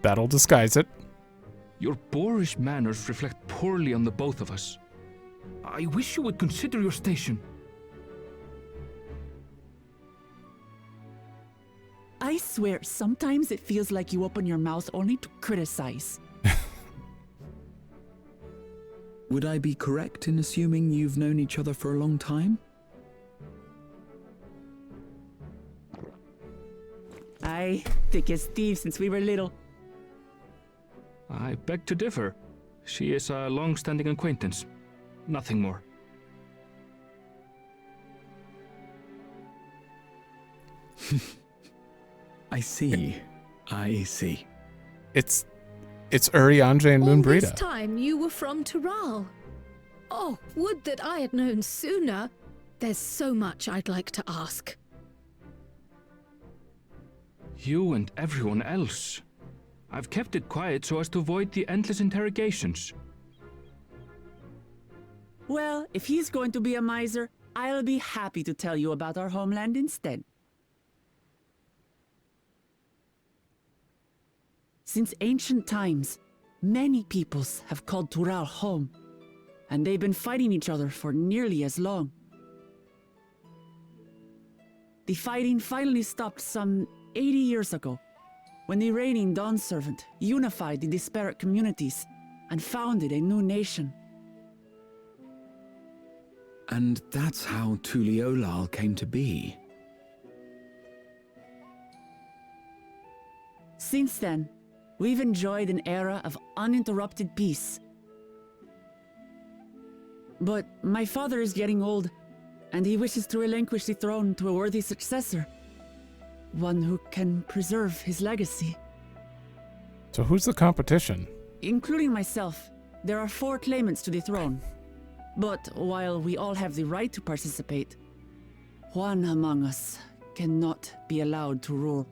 That'll disguise it. Your boorish manners reflect poorly on the both of us. I wish you would consider your station. I swear, sometimes it feels like you open your mouth only to criticize. Would I be correct in assuming you've known each other for a long time? Aye, thick as thieves since we were little. I beg to differ. She is a long-standing acquaintance. Nothing more. I see. I see. It's Urianger and All Moonbrita. this time you were from Tural. Oh, would that I had known sooner. There's so much I'd like to ask. You and everyone else. I've kept it quiet so as to avoid the endless interrogations. Well, if he's going to be a miser, I'll be happy to tell you about our homeland instead. Since ancient times, many peoples have called Tural home, and they've been fighting each other for nearly as long. The fighting finally stopped some 80 years ago, when the reigning Dawn Servant unified the disparate communities and founded a new nation. And that's how Tuliolal came to be. Since then, we've enjoyed an era of uninterrupted peace. But my father is getting old, and he wishes to relinquish the throne to a worthy successor. One who can preserve his legacy. So who's the competition? Including myself, there are 4 claimants to the throne. But while we all have the right to participate, one among us cannot be allowed to rule.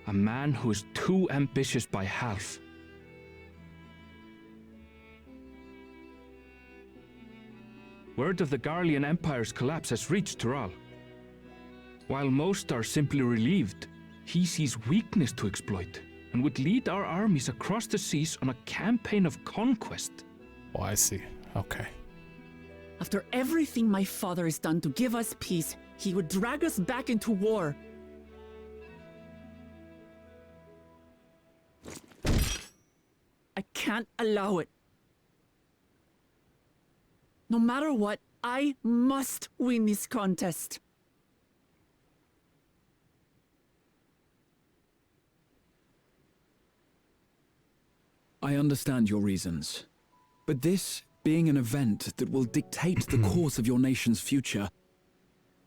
A man who is too ambitious by half. Word of the Garlean Empire's collapse has reached Tural. While most are simply relieved, he sees weakness to exploit and would lead our armies across the seas on a campaign of conquest. Oh, I see. Okay. After everything my father has done to give us peace, he would drag us back into war. I can't allow it. No matter what, I must win this contest. I understand your reasons. But this being an event that will dictate the course of your nation's future,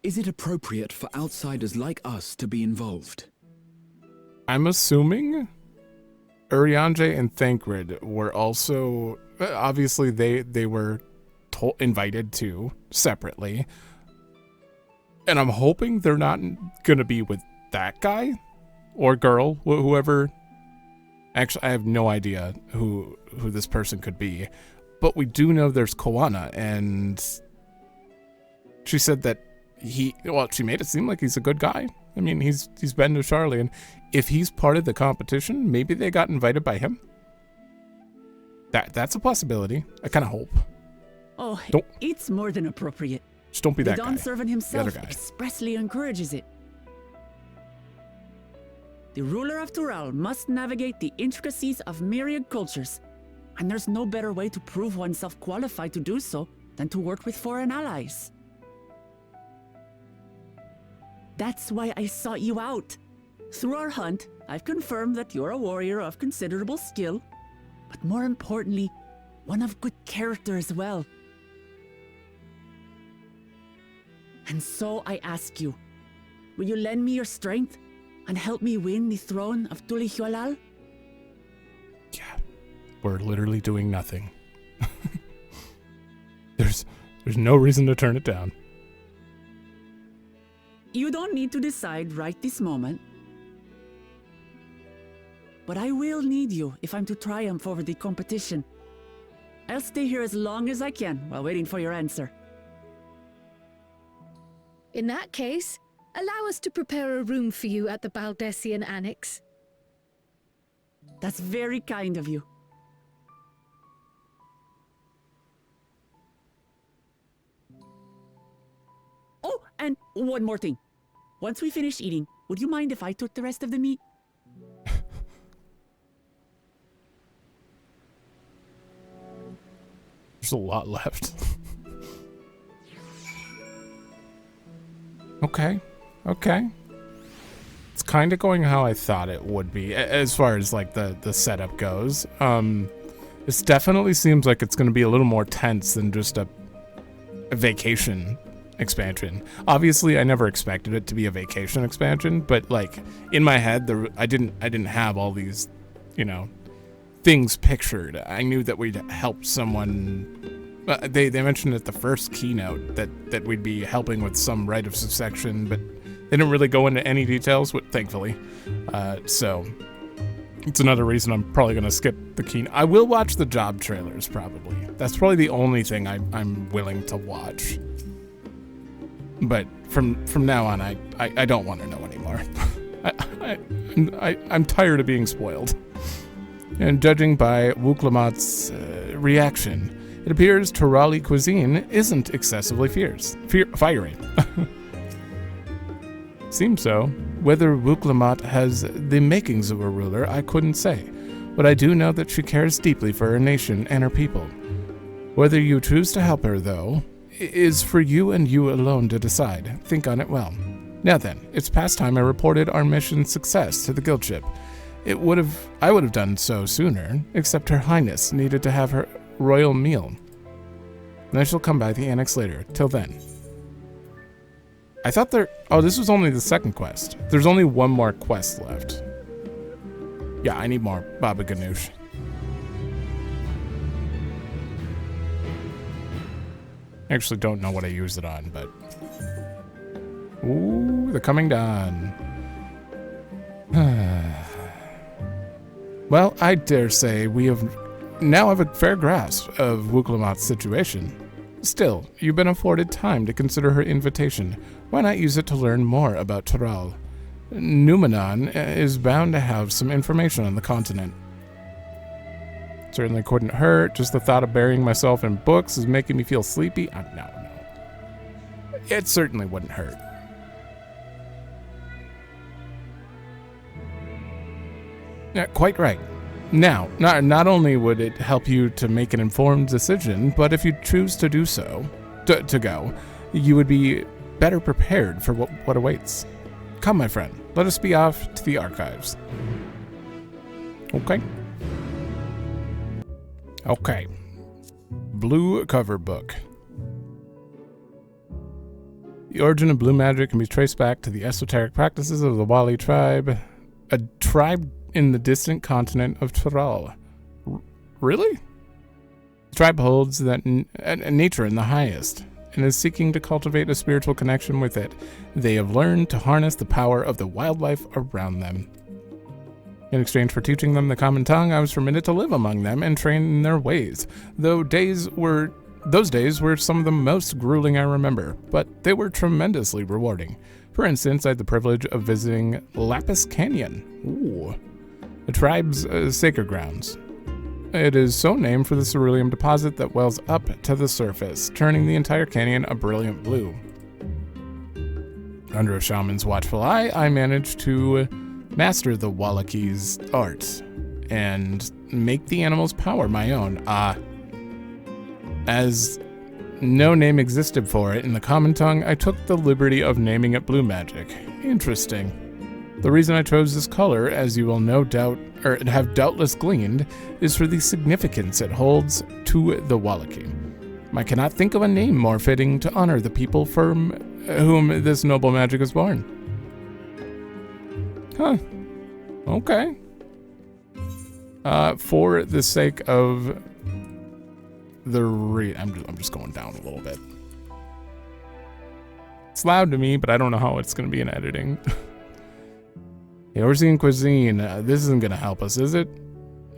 is it appropriate for outsiders like us to be involved? I'm assuming Urianger and Thancred were also, obviously they were invited to separately. And I'm hoping they're not going to be with that guy or girl, whoever. Actually, I have no idea who this person could be. But we do know there's Koana, and she said that she made it seem like he's a good guy. I mean, he's been to Sharlayan. If he's part of the competition, maybe they got invited by him. That's a possibility. I kind of hope. Oh, Don't- it's more than appropriate. Just don't be The that Dawn guy. Servant The himself other guy. expressly encourages it. The ruler of Tural must navigate the intricacies of myriad cultures, and there's no better way to prove oneself qualified to do so than to work with foreign allies. That's why I sought you out. Through our hunt, I've confirmed that you're a warrior of considerable skill, but more importantly, one of good character as well. And so I ask you, will you lend me your strength and help me win the throne of Tulihualal? Yeah, we're literally doing nothing. There's no reason to turn it down. You don't need to decide right this moment. But I will need you if I'm to triumph over the competition. I'll stay here as long as I can while waiting for your answer. In that case, allow us to prepare a room for you at the Baldessian Annex. That's very kind of you. Oh, and one more thing. Once we finish eating, would you mind if I took the rest of the meat? There's a lot left. Okay. It's kind of going how I thought it would be, as far as like the setup goes. This definitely seems like it's going to be a little more tense than just a vacation expansion. Obviously, I never expected it to be a vacation expansion, but like in my head, I didn't have all these, things pictured. I knew that we'd help someone. They mentioned at the first keynote that we'd be helping with some rite of succession, but they didn't really go into any details, thankfully. So it's another reason I'm probably going to skip the keynote. I will watch the job trailers, probably. That's probably the only thing I'm willing to watch. But from now on, I don't want to know anymore. I'm tired of being spoiled. And judging by Wuklamot's reaction, it appears Turali cuisine isn't excessively fiery. Seems so. Whether Wuklamot has the makings of a ruler, I couldn't say. But I do know that she cares deeply for her nation and her people. Whether you choose to help her, though, is for you and you alone to decide. Think on it well. Now then, it's past time I reported our mission's success to the guild ship. I would have done so sooner, except Her Highness needed to have her royal meal. And I shall come by the annex later. Till then. I thought this was only the second quest. There's only one more quest left. Yeah, I need more Baba Ganoush. I actually don't know what I use it on, but... Ooh, they're coming down. Well, I dare say we now have a fair grasp of Wuklamot's situation. Still, you've been afforded time to consider her invitation. Why not use it to learn more about Tural? Numenon is bound to have some information on the continent. Certainly couldn't hurt. Just the thought of burying myself in books is making me feel sleepy. No. It certainly wouldn't hurt. Yeah, quite right. Now, not only would it help you to make an informed decision, but if you choose to do so, to go, you would be better prepared for what awaits. Come, my friend, let us be off to the archives. Okay. Blue cover book. The origin of blue magic can be traced back to the esoteric practices of the Wali tribe, a tribe in the distant continent of Tural. Really? The tribe holds that nature in the highest and is seeking to cultivate a spiritual connection with it. They have learned to harness the power of the wildlife around them. In exchange for teaching them the common tongue, I was permitted to live among them and train in their ways. Though days were Those days were some of the most grueling I remember, but they were tremendously rewarding. For instance, I had the privilege of visiting Lapis Canyon, the tribe's sacred grounds. It is so named for the cerulean deposit that wells up to the surface, turning the entire canyon a brilliant blue. Under a shaman's watchful eye, I managed to master the Wallachi's art and make the animal's power my own. As no name existed for it in the common tongue, I took the liberty of naming it Blue Magic. Interesting. The reason I chose this color, as you will no doubt, or have doubtless gleaned, is for the significance it holds to the Wallachi. I cannot think of a name more fitting to honor the people from whom this noble magic is born. Huh. Okay. For the sake of the read, I'm just going down a little bit. It's loud to me, but I don't know how it's going to be in editing. Eorzean cuisine. This isn't going to help us, is it?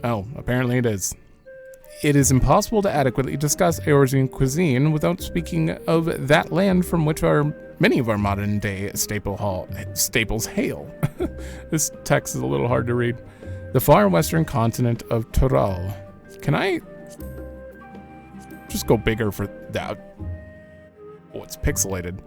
Oh, apparently it is. It is impossible to adequately discuss Eorzean cuisine without speaking of that land from which many of our modern-day staples hail. This text is a little hard to read. The far western continent of Tural. Can I just go bigger for that? Oh, it's pixelated.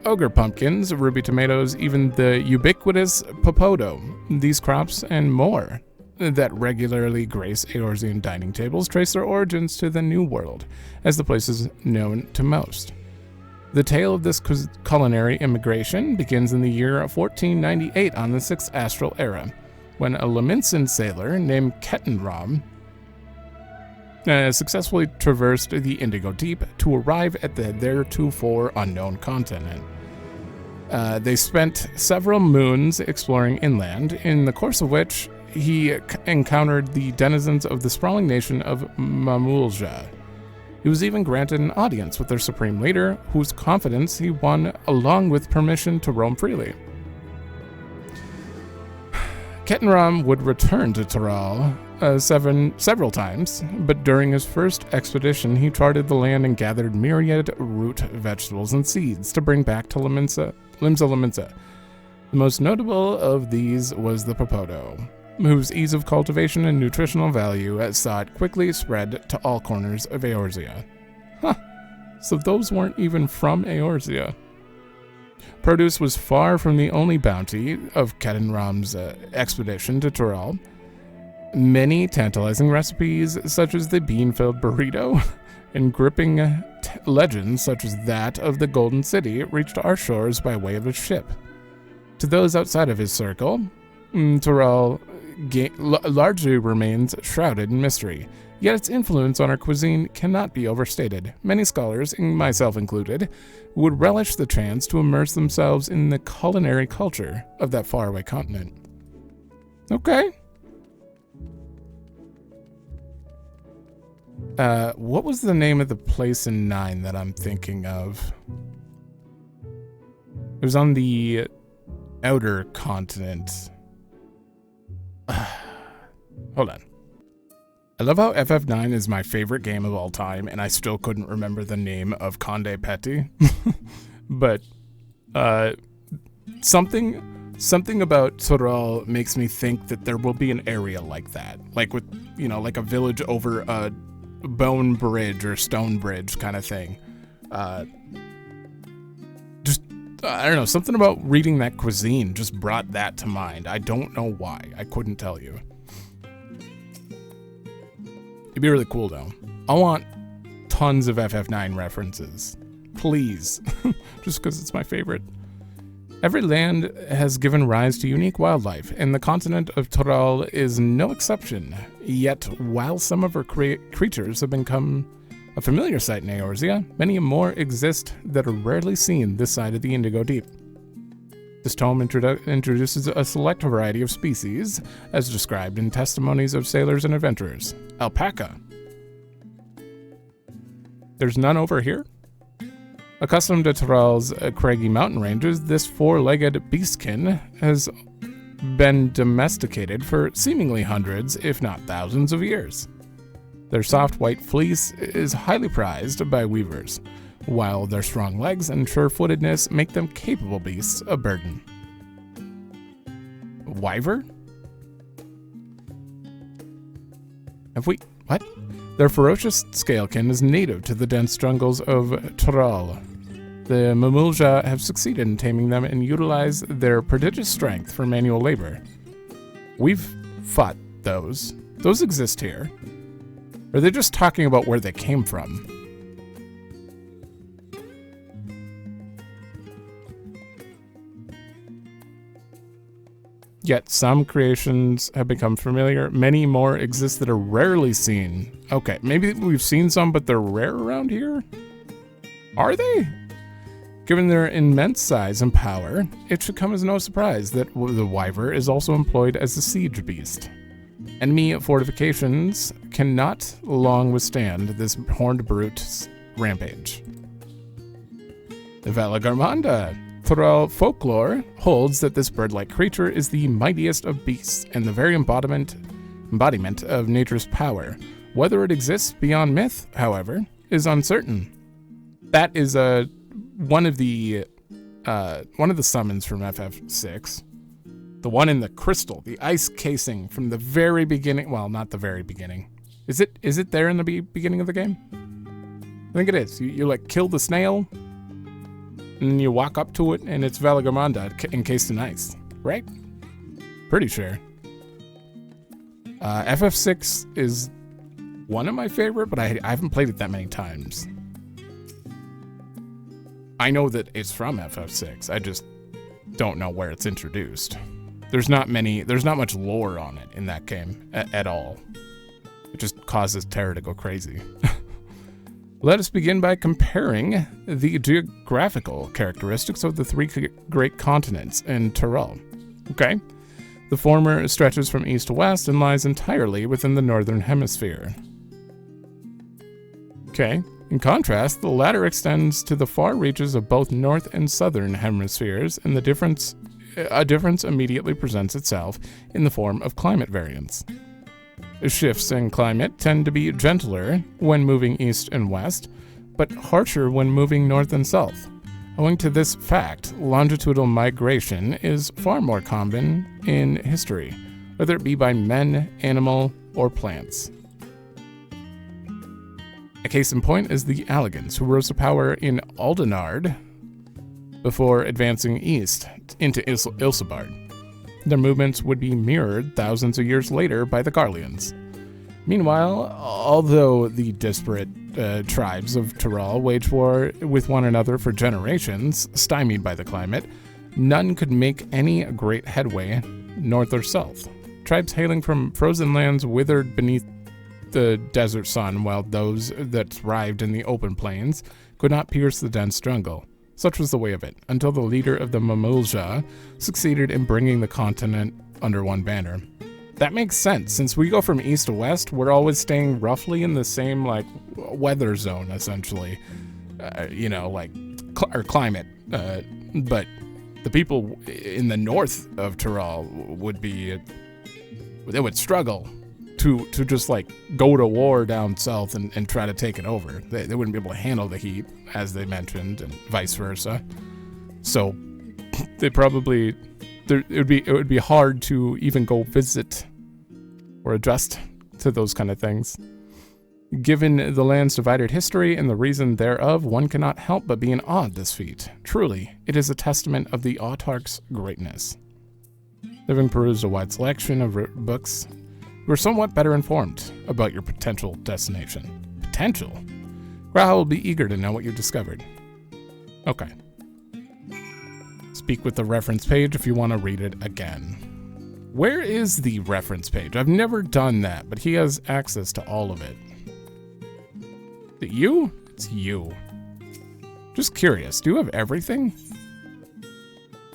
Ogre pumpkins, ruby tomatoes, even the ubiquitous popoto. These crops and more that regularly grace Eorzean dining tables trace their origins to the New World, as the place is known to most. The tale of this culinary immigration begins in the year 1498 on the 6th Astral Era, when a Laminsan sailor named Kettenram successfully traversed the Indigo Deep to arrive at the theretofore unknown continent. They spent several moons exploring inland, in the course of which he encountered the denizens of the sprawling nation of Mamulja. He was even granted an audience with their supreme leader, whose confidence he won along with permission to roam freely. Kettenram would return to Tural several times, but during his first expedition he charted the land and gathered myriad root vegetables and seeds to bring back to Limsa. The most notable of these was the popoto, whose ease of cultivation and nutritional value saw it quickly spread to all corners of Eorzea. Huh, so those weren't even from Eorzea. Produce was far from the only bounty of Kettenram's expedition to Tural. Many tantalizing recipes, such as the bean-filled burrito, and gripping legends such as that of the Golden City, reached our shores by way of a ship. To those outside of his circle, Tural largely remains shrouded in mystery, yet its influence on our cuisine cannot be overstated. Many scholars, myself included, would relish the chance to immerse themselves in the culinary culture of that faraway continent. Okay. What was the name of the place in 9 that I'm thinking of? It was on the outer continent. Hold on. I love how FF9 is my favorite game of all time, and I still couldn't remember the name of Conde Petty. But something about Tural makes me think that there will be an area like that, like with like a village over a bone bridge or stone bridge kind of thing. I don't know, something about reading that cuisine just brought that to mind. I don't know why. I couldn't tell you. It'd be really cool though. I want tons of FF9 references. Please. Just because it's my favorite. Every land has given rise to unique wildlife, and the continent of Tural is no exception. Yet, while some of our creatures have become a familiar sight in Eorzea, many more exist that are rarely seen this side of the Indigo Deep. This tome introduces a select variety of species, as described in testimonies of sailors and adventurers. Alpaca. There's none over here? Accustomed to Tural's craggy mountain ranges, this four-legged beastkin has been domesticated for seemingly hundreds, if not thousands of years. Their soft white fleece is highly prized by weavers, while their strong legs and sure-footedness make them capable beasts of burden. Wyver? What? Their ferocious scalekin is native to the dense jungles of Tyrol. The Mamulja have succeeded in taming them and utilize their prodigious strength for manual labor. We've fought those. Those exist here. Or are they just talking about where they came from? Yet some creations have become familiar. Many more exist that are rarely seen. Okay, maybe we've seen some, but they're rare around here? Are they? Given their immense size and power, it should come as no surprise that the Wyver is also employed as a siege beast. Enemy fortifications cannot long withstand this horned brute's rampage. Velagarmanda. Tyrell folklore holds that this bird-like creature is the mightiest of beasts and the very embodiment of nature's power. Whether it exists beyond myth, however, is uncertain. That is one of the summons from FF6. The one in the crystal, the ice casing from the very beginning. Well, not the very beginning. Is it there in the beginning of the game? I think it is. You like kill the snail, and you walk up to it, and it's Velagarmanda encased in ice, right? Pretty sure. FF6 is one of my favorite, but I haven't played it that many times. I know that it's from FF6. I just don't know where it's introduced. There's not much lore on it in that game at all. It just causes Terra to go crazy. Let us begin by comparing the geographical characteristics of the three great continents in Tyrol. Okay. The former stretches from east to west and lies entirely within the northern hemisphere. Okay. In contrast, the latter extends to the far reaches of both north and southern hemispheres, and a difference immediately presents itself in the form of climate variance. Shifts in climate tend to be gentler when moving east and west, but harsher when moving north and south. Owing to this fact, longitudinal migration is far more common in history, whether it be by men, animal, or plants. A case in point is the Allegans, who rose to power in Aldenard before advancing east into Ilsebard. Their movements would be mirrored thousands of years later by the Garleans. Meanwhile, although the disparate tribes of Tyrol waged war with one another for generations, stymied by the climate, none could make any great headway north or south. Tribes hailing from frozen lands withered beneath the desert sun, while those that thrived in the open plains could not pierce the dense jungle. Such was the way of it, until the leader of the Mamulja succeeded in bringing the continent under one banner. That makes sense. Since we go from east to west, we're always staying roughly in the same, weather zone, essentially. Climate. But the people in the north of Tyrol they would struggle to just, go to war down south and try to take it over. They wouldn't be able to handle the heat, as they mentioned, and vice versa. So, it would be hard to even go visit or adjust to those kind of things. Given the land's divided history and the reason thereof, one cannot help but be in awe of this feat. Truly, it is a testament of the autarch's greatness. Having perused a wide selection of books, you are somewhat better informed about your potential destination. Potential? Graha will be eager to know what you've discovered. Okay. Speak with the reference page if you want to read it again. Where is the reference page? I've never done that, but he has access to all of it. Is it you? It's you. Just curious, do you have everything?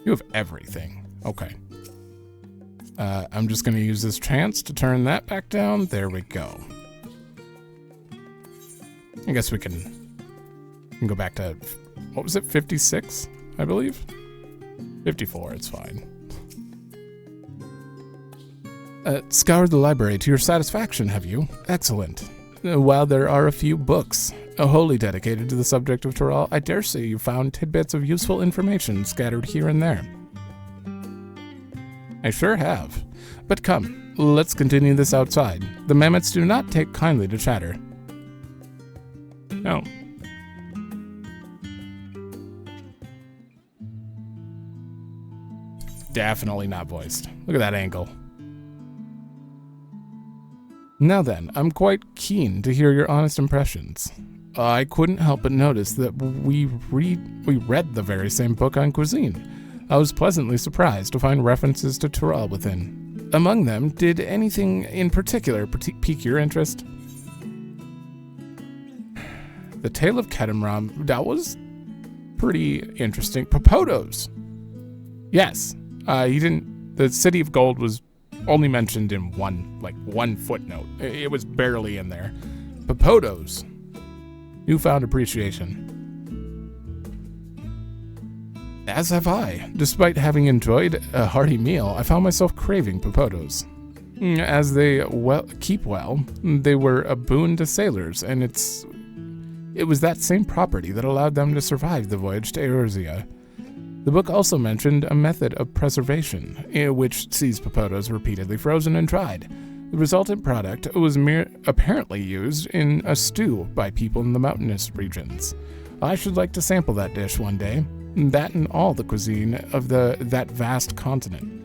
You have everything. Okay. I'm just going to use this chance to turn that back down. There we go. I guess we can go back to, what was it, 56, I believe? 54, it's fine. Scoured the library to your satisfaction, have you? Excellent. While there are a few books wholly dedicated to the subject of Tural, I dare say you found tidbits of useful information scattered here and there. I sure have. But come, let's continue this outside. The mammoths do not take kindly to chatter. No. Definitely not voiced. Look at that angle. Now then, I'm quite keen to hear your honest impressions. I couldn't help but notice that we read the very same book on cuisine. I was pleasantly surprised to find references to Tural within. Among them, did anything in particular pique your interest? The Tale of Kedemram, that was pretty interesting. Papodos! Yes, the City of Gold was only mentioned in one footnote. It was barely in there. Papodos. Newfound appreciation. As have I. Despite having enjoyed a hearty meal, I found myself craving papodos. As they keep well, they were a boon to sailors, and it was that same property that allowed them to survive the voyage to Eorzea. The book also mentioned a method of preservation, which sees papodos repeatedly frozen and dried. The resultant product was apparently used in a stew by people in the mountainous regions. I should like to sample that dish one day, that and all the cuisine of that vast continent.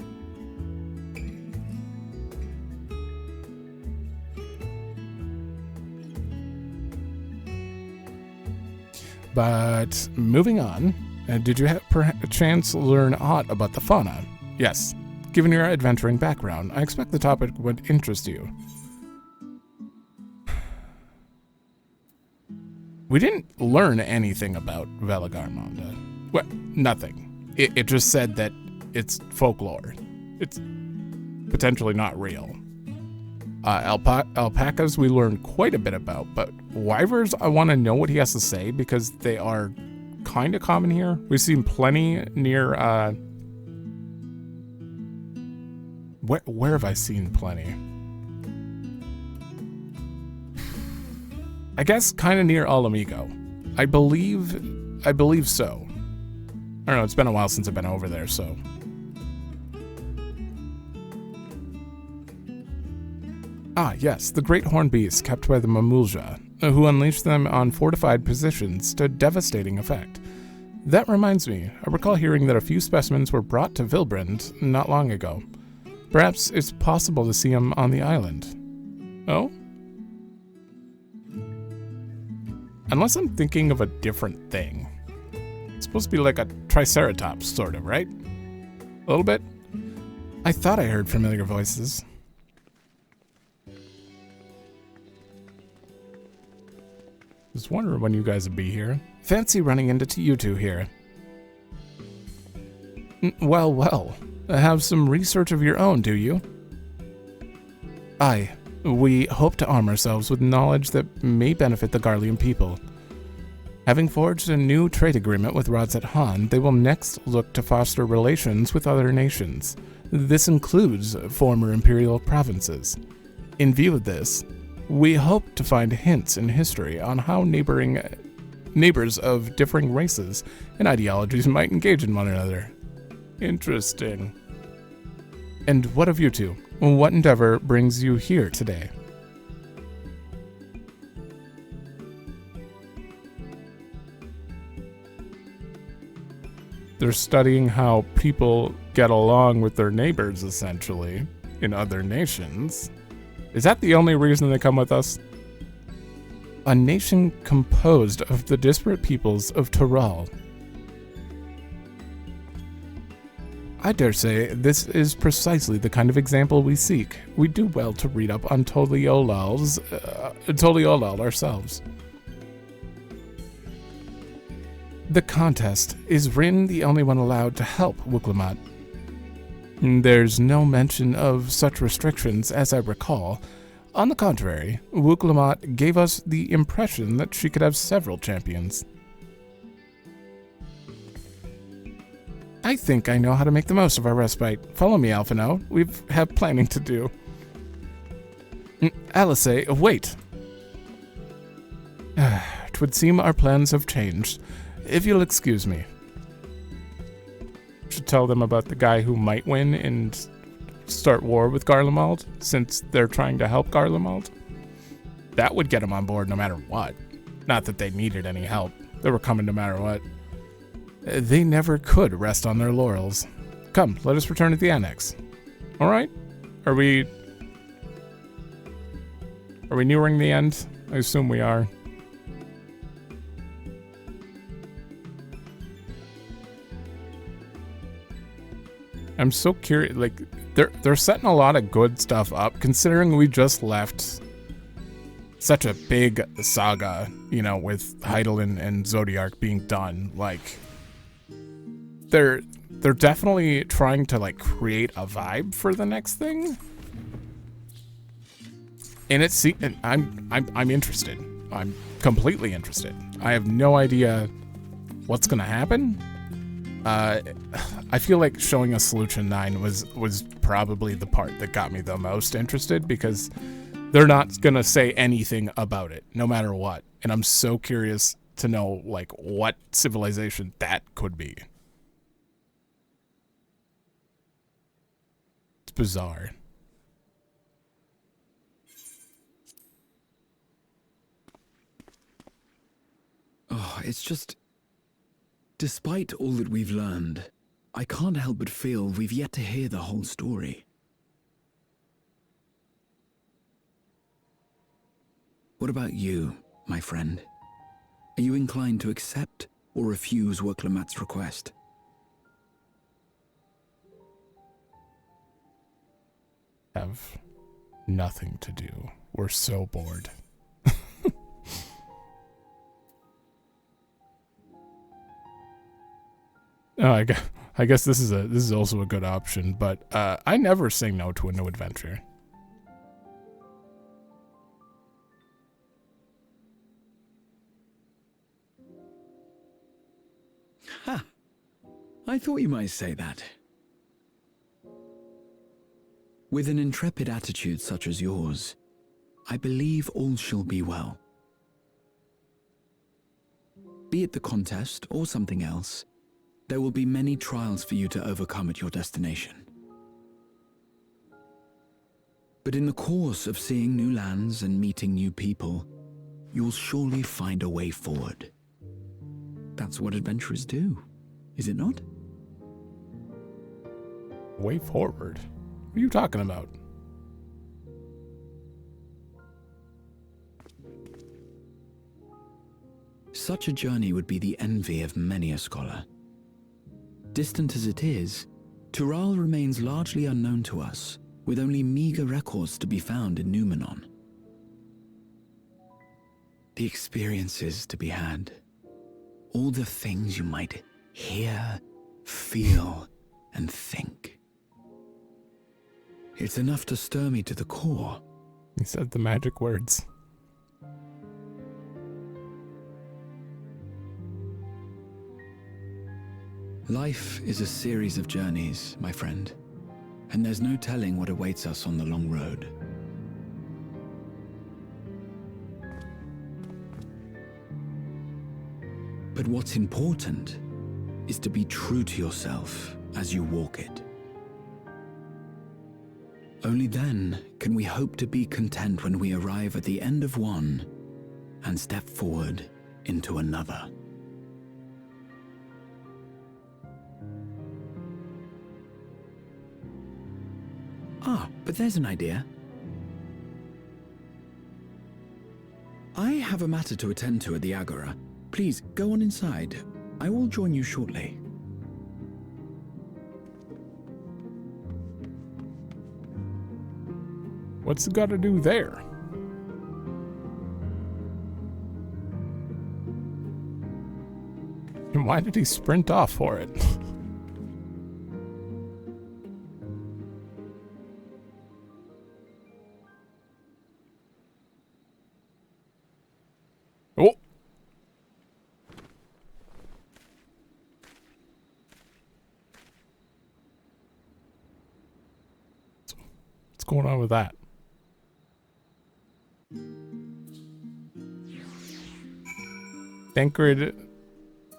But moving on, did you have a chance to learn aught about the fauna? Yes. Given your adventuring background, I expect the topic would interest you. We didn't learn anything about Velagarmonda. Well, nothing. It just said that it's folklore. It's potentially not real. Alpacas we learned quite a bit about, but wyverns, I want to know what he has to say because they are kind of common here. We've seen plenty near, where have I seen plenty? I guess kind of near Alamigo. I believe so. I don't know, it's been a while since I've been over there, so. Ah, yes, the great horned beasts kept by the Mamulja, who unleashed them on fortified positions to devastating effect. That reminds me, I recall hearing that a few specimens were brought to Vilbrand not long ago. Perhaps it's possible to see them on the island. Oh? Unless I'm thinking of a different thing. It's supposed to be like a Triceratops, sort of, right? A little bit? I thought I heard familiar voices. Just wondering when you guys would be here. Fancy running into you two here. Well. Have some research of your own, do you? Aye. We hope to arm ourselves with knowledge that may benefit the Garlean people. Having forged a new trade agreement with Radzet Han, they will next look to foster relations with other nations. This includes former imperial provinces. In view of this, we hope to find hints in history on how neighbors of differing races and ideologies might engage in one another. Interesting. And what of you two? What endeavor brings you here today? They're studying how people get along with their neighbors, essentially, in other nations. Is that the only reason they come with us? A nation composed of the disparate peoples of Tural. I dare say this is precisely the kind of example we seek. We do well to read up on Toliolal ourselves. The contest is Rin the only one allowed to help Wuklamot. There's no mention of such restrictions as I recall. On the contrary, Wuklamot gave us the impression that she could have several champions. I think I know how to make the most of our respite. Follow me, Alphino. We have planning to do. Alice, wait. it would seem our plans have changed. If you'll excuse me. Should tell them about the guy who might win and start war with Garlemald, since they're trying to help Garlemald. That would get them on board no matter what. Not that they needed any help. They were coming no matter what. They never could rest on their laurels. Come, let us return to the annex. All right? Are we nearing the end? I assume we are. I'm so curious. Like, they're setting a lot of good stuff up, considering we just left such a big saga, you know, with Hydalaen and Zodiark being done. Like, they're definitely trying to like create a vibe for the next thing, and I'm interested. I'm completely interested. I have no idea what's gonna happen. I feel like showing us Solution 9 was probably the part that got me the most interested, because they're not gonna say anything about it, no matter what. And I'm so curious to know, like, what civilization that could be. It's bizarre. Oh, it's just... Despite all that we've learned, I can't help but feel we've yet to hear the whole story. What about you, my friend? Are you inclined to accept or refuse Worklamat's request? Have nothing to do. We're so bored. Oh, I guess this is also a good option, but I never say no to a new adventure. Ha! I thought you might say that. With an intrepid attitude such as yours, I believe all shall be well. Be it the contest or something else, there will be many trials for you to overcome at your destination. But in the course of seeing new lands and meeting new people, you'll surely find a way forward. That's what adventurers do, is it not? Way forward? What are you talking about? Such a journey would be the envy of many a scholar. Distant as it is, Tural remains largely unknown to us, with only meager records to be found in Numenon. The experiences to be had, all the things you might hear, feel, and think. It's enough to stir me to the core. He said the magic words. Life is a series of journeys, my friend, and there's no telling what awaits us on the long road. But what's important is to be true to yourself as you walk it. Only then can we hope to be content when we arrive at the end of one and step forward into another. Ah, but there's an idea. I have a matter to attend to at the Agora. Please, go on inside. I will join you shortly. What's it got to do there? And why did he sprint off for it? Oh! What's going on with that? Bankrid,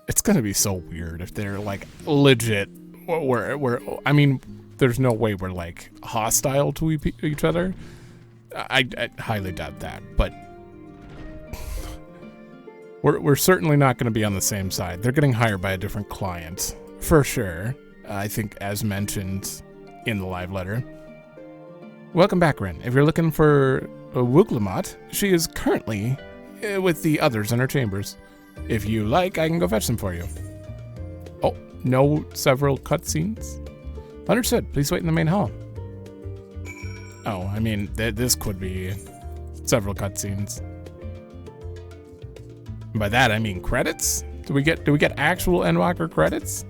it's gonna be so weird if they're like legit. I mean, there's no way we're like hostile to each other. I highly doubt that, but we're certainly not going to be on the same side. They're getting hired by a different client for sure. I think, as mentioned in the live letter. Welcome back, Rin. If you're looking for a Wuglamot, she is currently with the others in her chambers. If you like, I can go fetch them for you. Oh, no several cutscenes? Understood. Please wait in the main hall. Oh, I mean, this could be several cutscenes. By that, I mean credits? Do we get actual Endwalker credits?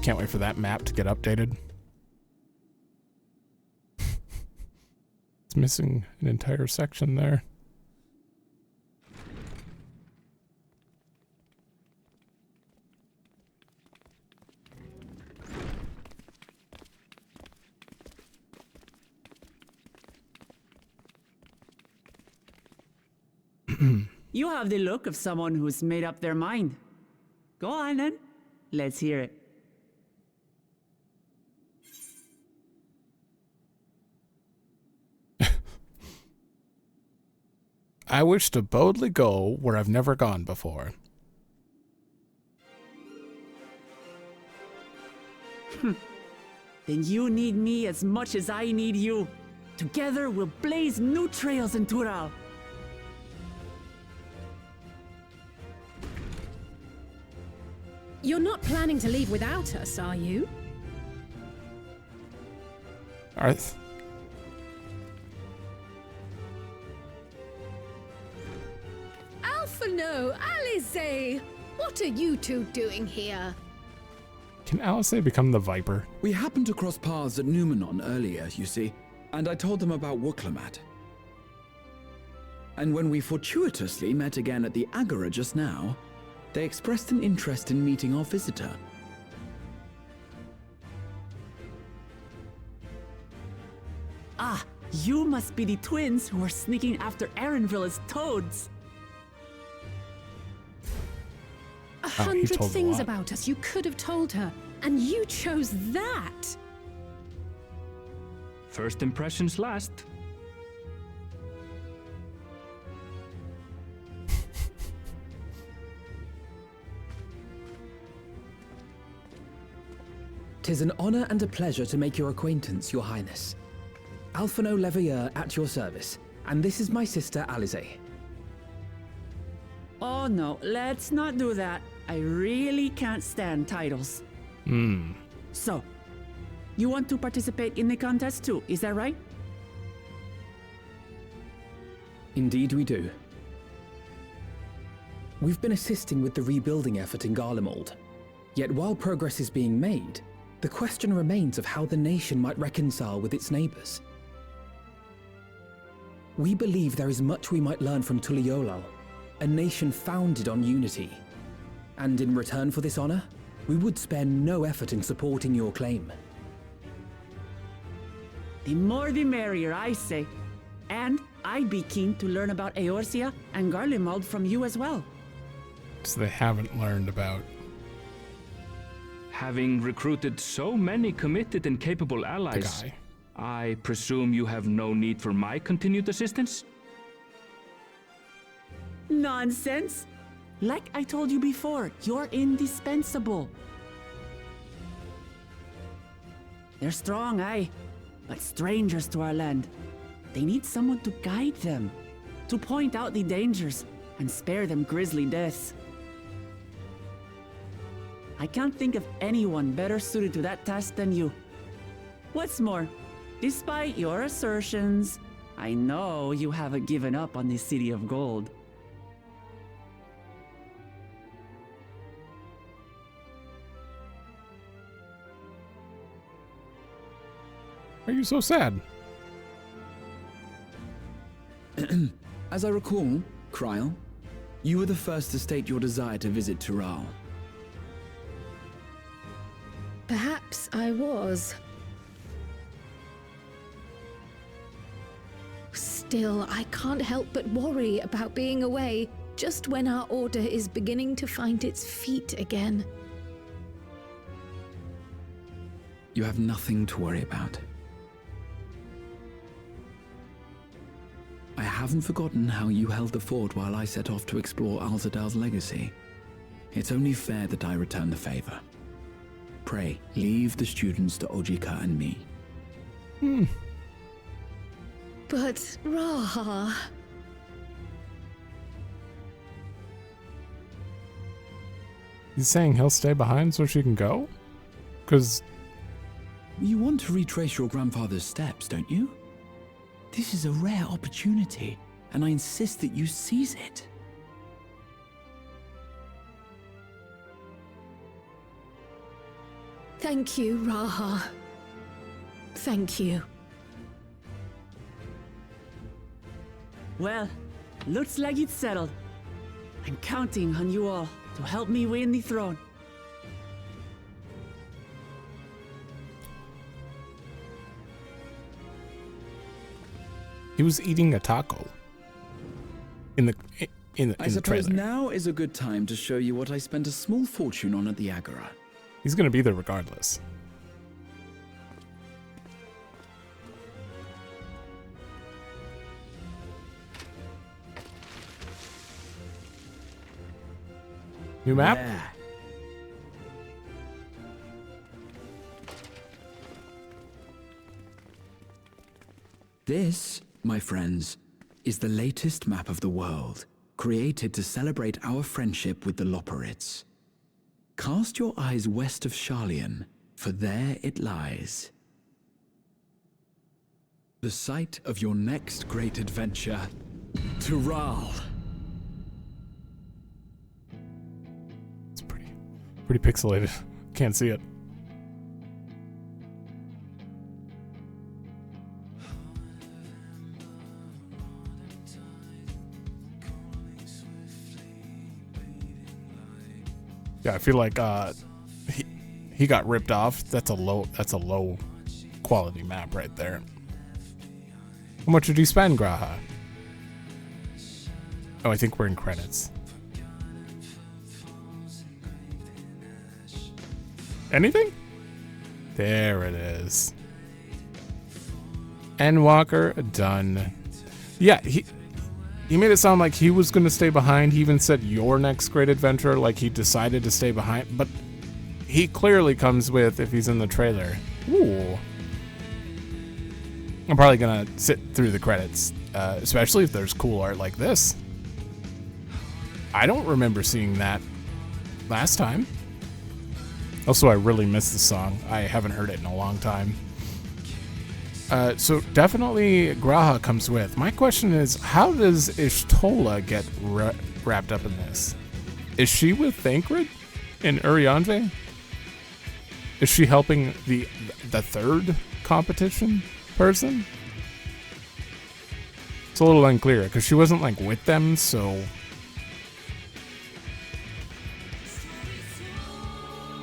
Can't wait for that map to get updated. It's missing an entire section there. You have the look of someone who's made up their mind. Go on then. Let's hear it. I wish to boldly go where I've never gone before. Then you need me as much as I need you. Together we'll blaze new trails in Tural. You're not planning to leave without us, are you? Arth? Alphano, Alice! What are you two doing here? Can Alice become the Viper? We happened to cross paths at Numenon earlier, you see, and I told them about Wuklamad. And when we fortuitously met again at the Agora just now, they expressed an interest in meeting our visitor. Ah, you must be the twins who are sneaking after Erenville as toads. 100 told a things lot. about us you could have told her, and you chose that. First impressions last. "'Tis an honor and a pleasure to make your acquaintance, Your Highness. Alphano Leveilleur at your service, and this is my sister Alize." Oh no, let's not do that. I really can't stand titles. So, you want to participate in the contest too, is that right? Indeed we do. We've been assisting with the rebuilding effort in Garlemald. Yet while progress is being made, the question remains of how the nation might reconcile with its neighbors. We believe there is much we might learn from Tuliolal, a nation founded on unity. And in return for this honor, we would spare no effort in supporting your claim. The more the merrier, I say. And I'd be keen to learn about Eorzea and Garlemald from you as well. So they haven't learned about. Having recruited so many committed and capable allies, guy. I presume you have no need for my continued assistance? Nonsense! Like I told you before, you're indispensable. They're strong, aye, but strangers to our land. They need someone to guide them, to point out the dangers and spare them grisly deaths. I can't think of anyone better suited to that task than you. What's more, despite your assertions, I know you haven't given up on the City of Gold. Why are you so sad? As I recall, Kryl, you were the first to state your desire to visit Tural. Perhaps I was. Still, I can't help but worry about being away just when our order is beginning to find its feet again. You have nothing to worry about. I haven't forgotten how you held the fort while I set off to explore Alzadal's legacy. It's only fair that I return the favor. Pray, leave the students to Ojika and me. But, Raha... He's saying he'll stay behind so she can go? Because... You want to retrace your grandfather's steps, don't you? This is a rare opportunity, and I insist that you seize it. Thank you, Raha. Thank you. Well, looks like it's settled. I'm counting on you all to help me win the throne. He was eating a taco. In the I suppose trailer. now is a good time to show you what I spent a small fortune on at the Agora. He's gonna be there regardless. New map? Yeah. This, my friends, is the latest map of the world, created to celebrate our friendship with the Loperids. Cast your eyes west of Sharlayan, for there it lies. The site of your next great adventure, Tural. It's pretty pixelated. Can't see it. Yeah, I feel like he got ripped off. That's a low quality map right there. How much did you spend, Graha? Oh, I think we're in credits. Anything? There it is. Endwalker done. Yeah, he made it sound like he was going to stay behind. He even said your next great adventure, like he decided to stay behind. But he clearly comes with, if he's in the trailer. Ooh. I'm probably going to sit through the credits, especially if there's cool art like this. I don't remember seeing that last time. Also, I really miss the song. I haven't heard it in a long time. So definitely Graha comes with. My question is, how does Ishtola get wrapped up in this? Is she with Thancred in Urianger? Is she helping the third competition person? It's a little unclear because she wasn't like with them, so.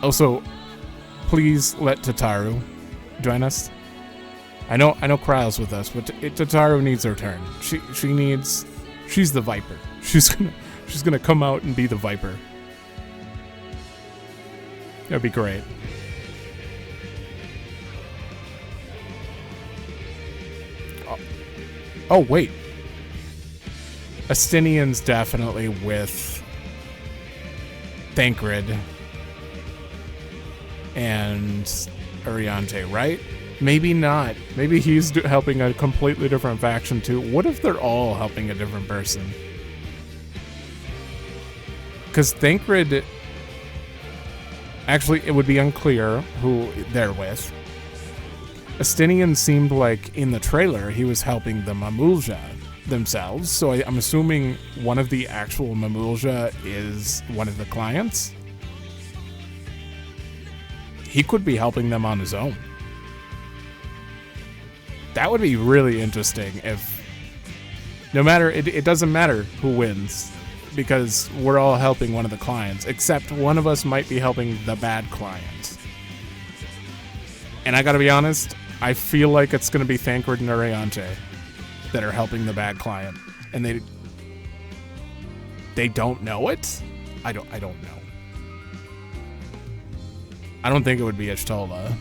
Also, please let Tataru join us. I know Kryle's with us, but Tataru needs her turn. She's the Viper. She's gonna come out and be the Viper. That'd be great. Oh wait. Astinian's definitely with Thancred and Urianger, right? Maybe not. Maybe he's helping a completely different faction too. What if they're all helping a different person? Because Thancred... Actually, it would be unclear who they're with. Astinian seemed like in the trailer he was helping the Mamulja themselves, so I'm assuming one of the actual Mamulja is one of the clients. He could be helping them on his own. That would be really interesting if, no matter, it doesn't matter who wins, because we're all helping one of the clients, except one of us might be helping the bad client. And I gotta be honest, I feel like it's gonna be Thancred and Urianger. that are helping the bad client, and they don't know it. I don't know. I don't think it would be Y'shtola.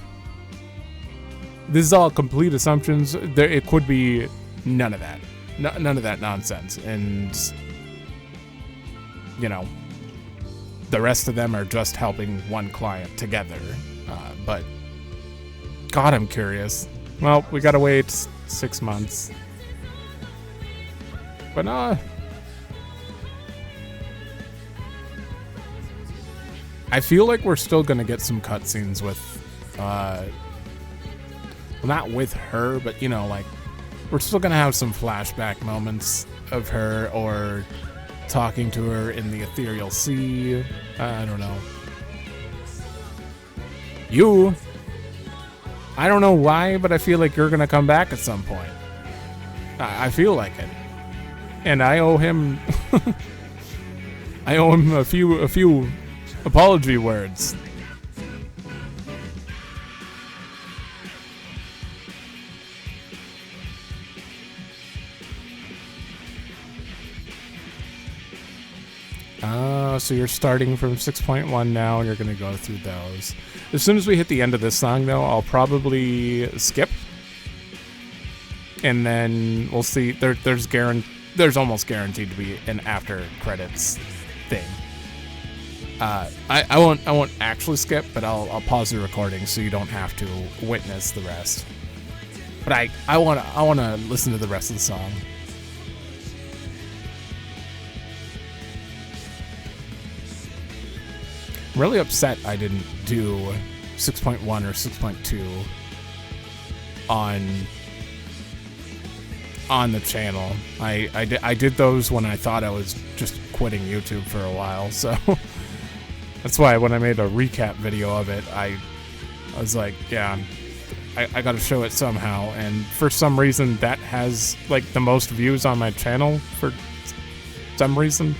This is all complete assumptions. It could be none of that. None of that nonsense. And, you know, the rest of them are just helping one client together. But, God, I'm curious. Well, we gotta wait 6 months. But, I feel like we're still gonna get some cutscenes with, well, not with her, but, you know, like, we're still gonna have some flashback moments of her, or talking to her in the ethereal sea. I don't know. I don't know why, but I feel like you're gonna come back at some point. I feel like it. And I owe him I owe him a few apology words. So you're starting from 6.1 now, and you're going to go through those. As soon as we hit the end of this song, though, I'll probably skip. And then we'll see. There's almost guaranteed to be an after credits thing. I won't actually skip, but I'll pause the recording so you don't have to witness the rest. But I wanna listen to the rest of the song. I'm really upset I didn't do 6.1 or 6.2 on the channel. I did those when I thought I was just quitting YouTube for a while, so that's why when I made a recap video of it, I was like, yeah, I gotta show it somehow. And for some reason, that has like the most views on my channel for some reason.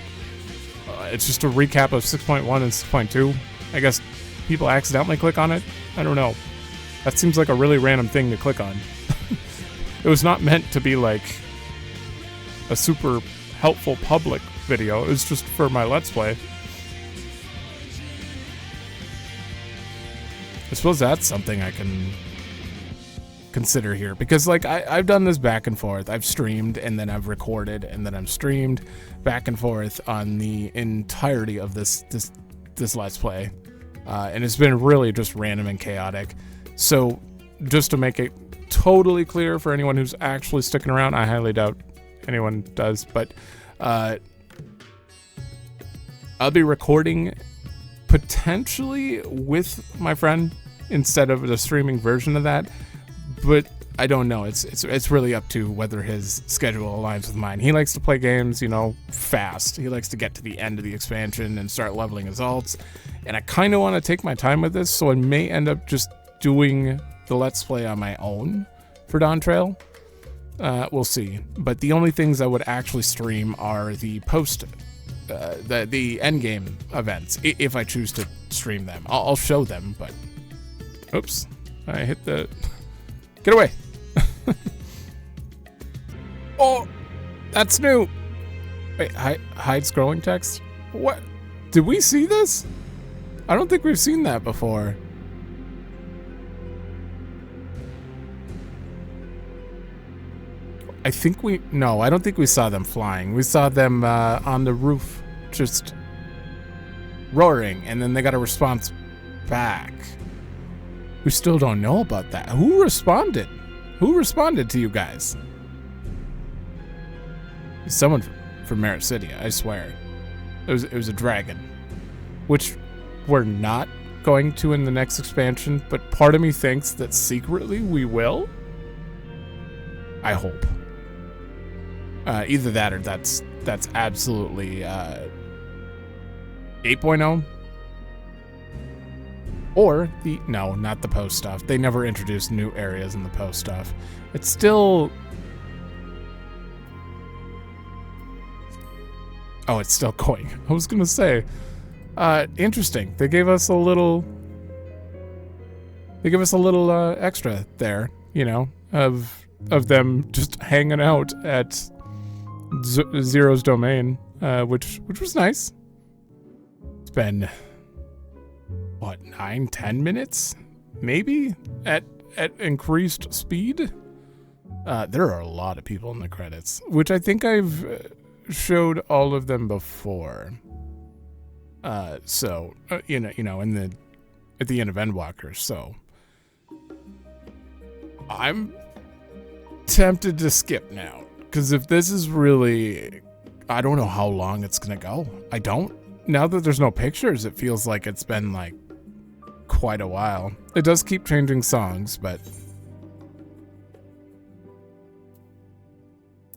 It's just a recap of 6.1 and 6.2. I guess people accidentally click on it. I don't know. That seems like a really random thing to click on. It was not meant to be like a super helpful public video. It was just for my Let's Play. I suppose that's something I can consider here, because like I've done this back and forth. I've streamed and then I've recorded and then I've streamed back and forth on the entirety of this Let's Play, and it's been really just random and chaotic. So just to make it totally clear for anyone who's actually sticking around, I highly doubt anyone does, but I'll be recording potentially with my friend instead of the streaming version of that, but I don't know. It's really up to whether his schedule aligns with mine. He likes to play games, you know, fast. He likes to get to the end of the expansion and start leveling his alts, and I kind of want to take my time with this, so I may end up just doing the Let's Play on my own for Dawntrail. We'll see. But the only things I would actually stream are the the endgame events, if I choose to stream them. I'll show them, but oops, I hit the get away. Oh, that's new. Wait, hide scrolling text? What? Did we see this? I don't think we've seen that before. No, I don't think we saw them flying. We saw them on the roof just roaring, and then they got a response back. We still don't know about that. Who responded? Who responded to you guys? Someone from Merit City, I swear. It was a dragon, which we're not going to in the next expansion, but part of me thinks that secretly we will. I hope. Either that or that's absolutely 8.0. Or no, not the post stuff. They never introduced new areas in the post stuff. It's still... Oh, it's still going. I was gonna say, interesting. They gave us a little extra there, you know, of of them just hanging out at Zero's domain, which was nice. It's been what, 9-10 minutes, maybe at increased speed. There are a lot of people in the credits, which I think I've showed all of them before. So you know, at the end of Endwalker. So I'm tempted to skip now, because if this is really, I don't know how long it's gonna go. I don't. Now that there's no pictures, it feels like it's been like quite a while. It does keep changing songs, but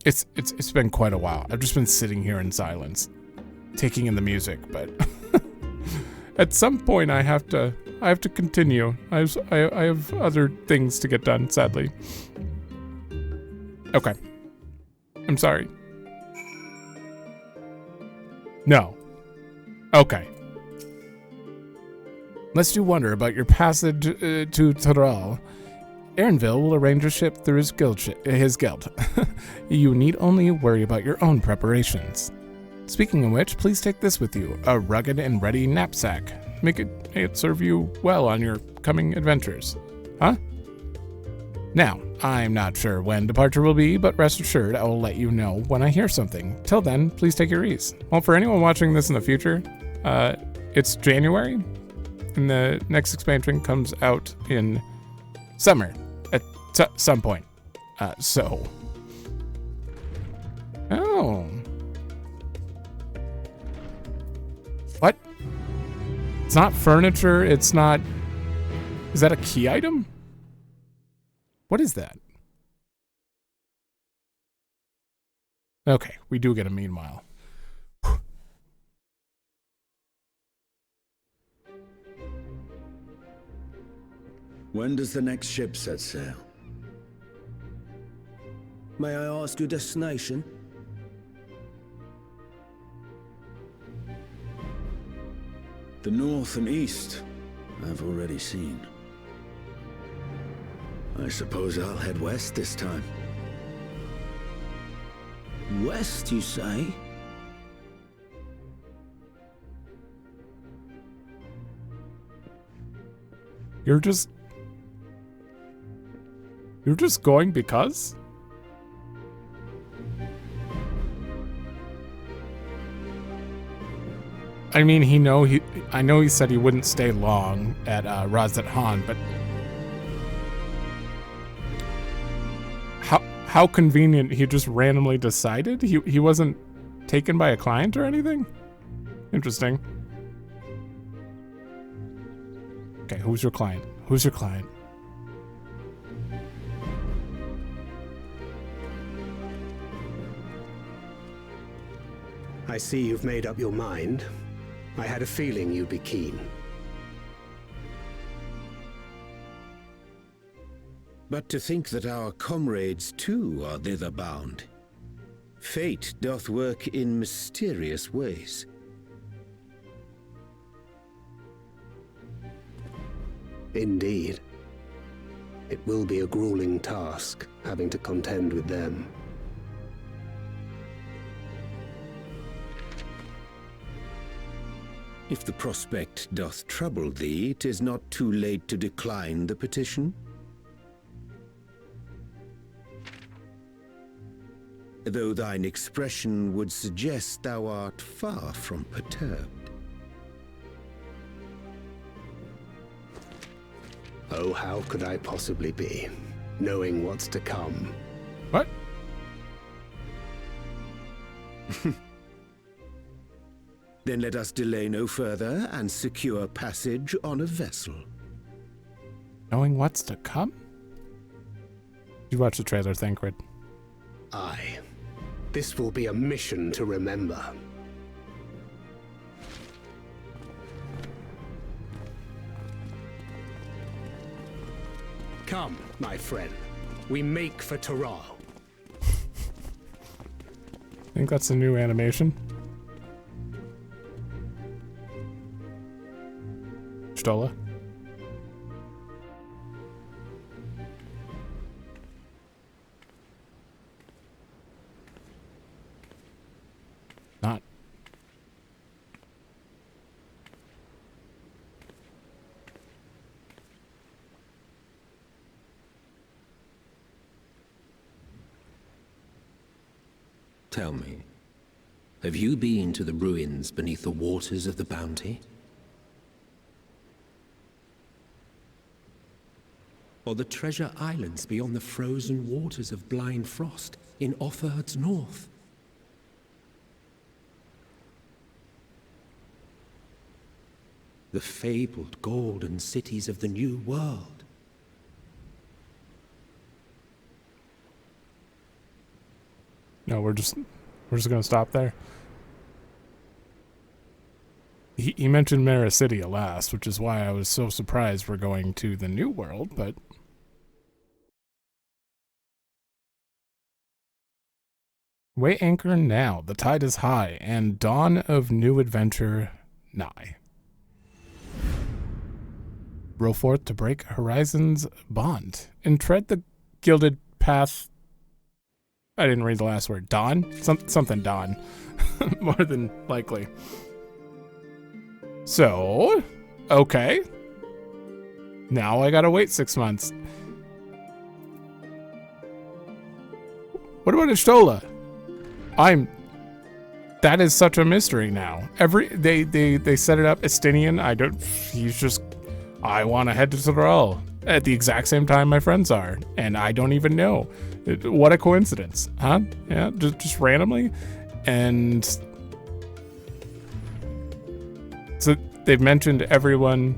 it's been quite a while. I've just been sitting here in silence, taking in the music, but at some point I have to continue. I have other things to get done, sadly. Okay. I'm sorry. No. Okay. Lest you wonder about your passage to Taral, Aaronville will arrange a ship through his guild. You need only worry about your own preparations. Speaking of which, please take this with you, a rugged and ready knapsack. Make it serve you well on your coming adventures. Huh? Now, I'm not sure when departure will be, but rest assured I will let you know when I hear something. Till then, please take your ease. Well, for anyone watching this in the future, it's January, and the next expansion comes out in summer at some point. Oh. What? It's not furniture, it's not... Is that a key item? What is that? Okay, we do get a meanwhile. When does the next ship set sail? May I ask your destination? The north and east, I've already seen. I suppose I'll head west this time. West, you say? You're just going because? I mean, I know he said he wouldn't stay long at Razat Han, but how convenient he just randomly decided? He wasn't taken by a client or anything? Interesting. Okay, who's your client? Who's your client? I see you've made up your mind. I had a feeling you'd be keen. But to think that our comrades too are thither bound. Fate doth work in mysterious ways. Indeed. It will be a grueling task, having to contend with them. If the prospect doth trouble thee, 'tis not too late to decline the petition. Though thine expression would suggest thou art far from perturbed. Oh, how could I possibly be, knowing what's to come? What? Then let us delay no further and secure passage on a vessel. Knowing what's to come? Did you watch the trailer, Thancred? Aye. This will be a mission to remember. Come, my friend. We make for Taral. I think that's a new animation. Stola. Tell me, have you been to the ruins beneath the waters of the Bounty? Or the treasure islands beyond the frozen waters of Blind Frost in Offerd's north? The fabled golden cities of the New World? No, we're just gonna stop there. He mentioned Maricidia last, which is why I was so surprised we're going to the New World, but... Weigh anchor now. The tide is high, and dawn of new adventure nigh. Row forth to break horizon's bond, and tread the gilded path... I didn't read the last word. Dawn? Something dawn. More than likely. So, okay. Now I gotta wait 6 months. What about Ishtola? That is such a mystery now. They set it up. Estinian, I want to head to Tyrell at the exact same time my friends are, and I don't even know. What a coincidence, huh? Yeah, just randomly. And so they've mentioned everyone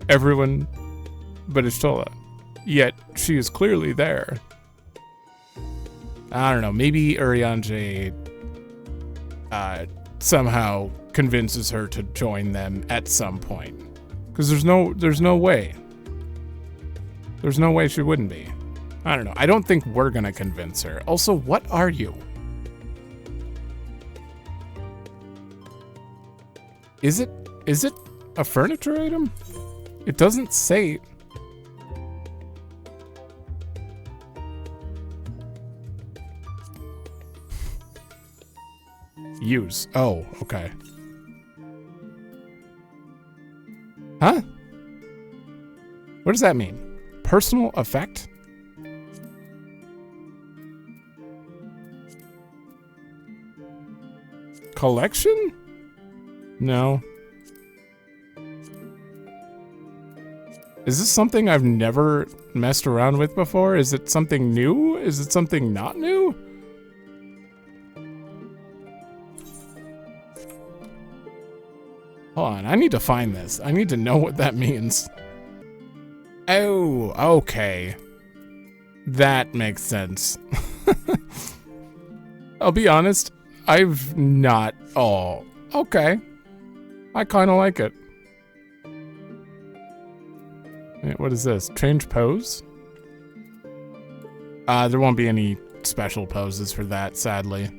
but Ishtola. Yet she is clearly there. I don't know, maybe Urianger somehow convinces her to join them at some point. Because there's no way. There's no way she wouldn't be. I don't know. I don't think we're gonna convince her. Also, what are you? Is it a furniture item? It doesn't say. Use. Oh, okay. Huh? What does that mean? Personal effect? Collection? No. Is this something I've never messed around with before? Is it something new? Is it something not new? Hold on, I need to find this. I need to know what that means. Oh, okay. That makes sense. I'll be honest, I've not... Oh, okay. I kind of like it. Wait, what is this? Change pose? There won't be any special poses for that, sadly.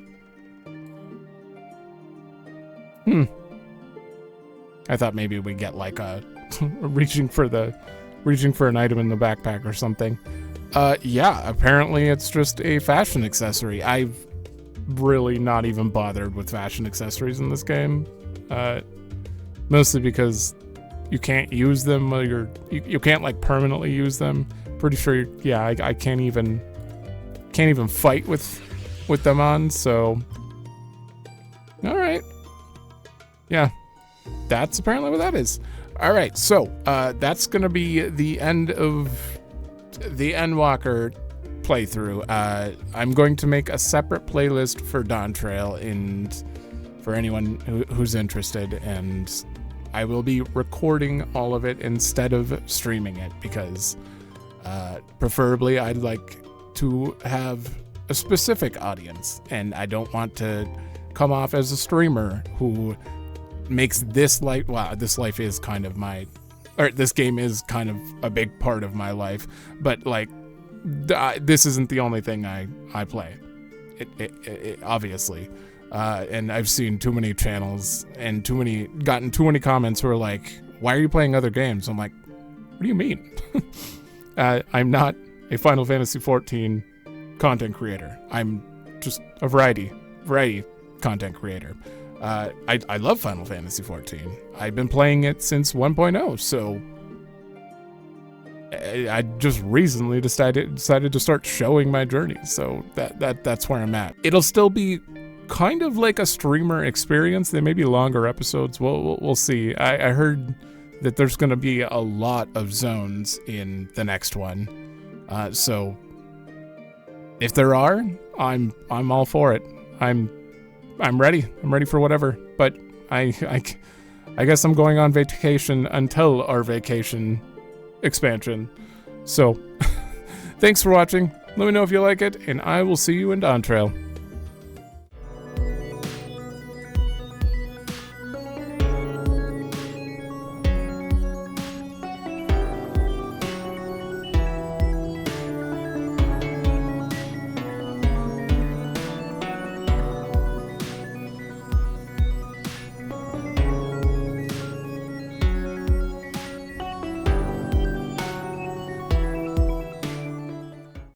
I thought maybe we'd get like a reaching for an item in the backpack or something. Yeah, apparently it's just a fashion accessory. I've really not even bothered with fashion accessories in this game. Mostly because you can't use them while you can't like permanently use them. Pretty sure, yeah, I can't even fight with them on, so. All right. Yeah. That's apparently what that is. All right, so that's gonna be the end of the Endwalker playthrough. I'm going to make a separate playlist for Dawntrail and for anyone who's interested, and I will be recording all of it instead of streaming it because preferably I'd like to have a specific audience, and I don't want to come off as a streamer who makes this life, wow, this life is kind of my, or this game is kind of a big part of my life, but like, this isn't the only thing I play. It obviously, and I've seen too many channels and gotten too many comments who are like, why are you playing other games? I'm like, what do you mean? I'm not a Final Fantasy XIV content creator. I'm just a variety content creator. I love Final Fantasy XIV. I've been playing it since 1.0, so I just recently decided to start showing my journey, so that's where I'm at. It'll still be kind of like a streamer experience. They may be longer episodes. We'll see. I heard that there's going to be a lot of zones in the next one, so if there are, I'm all for it. I'm ready. I'm ready for whatever. But I guess I'm going on vacation until our vacation expansion. So, thanks for watching. Let me know if you like it, and I will see you in Dawntrail.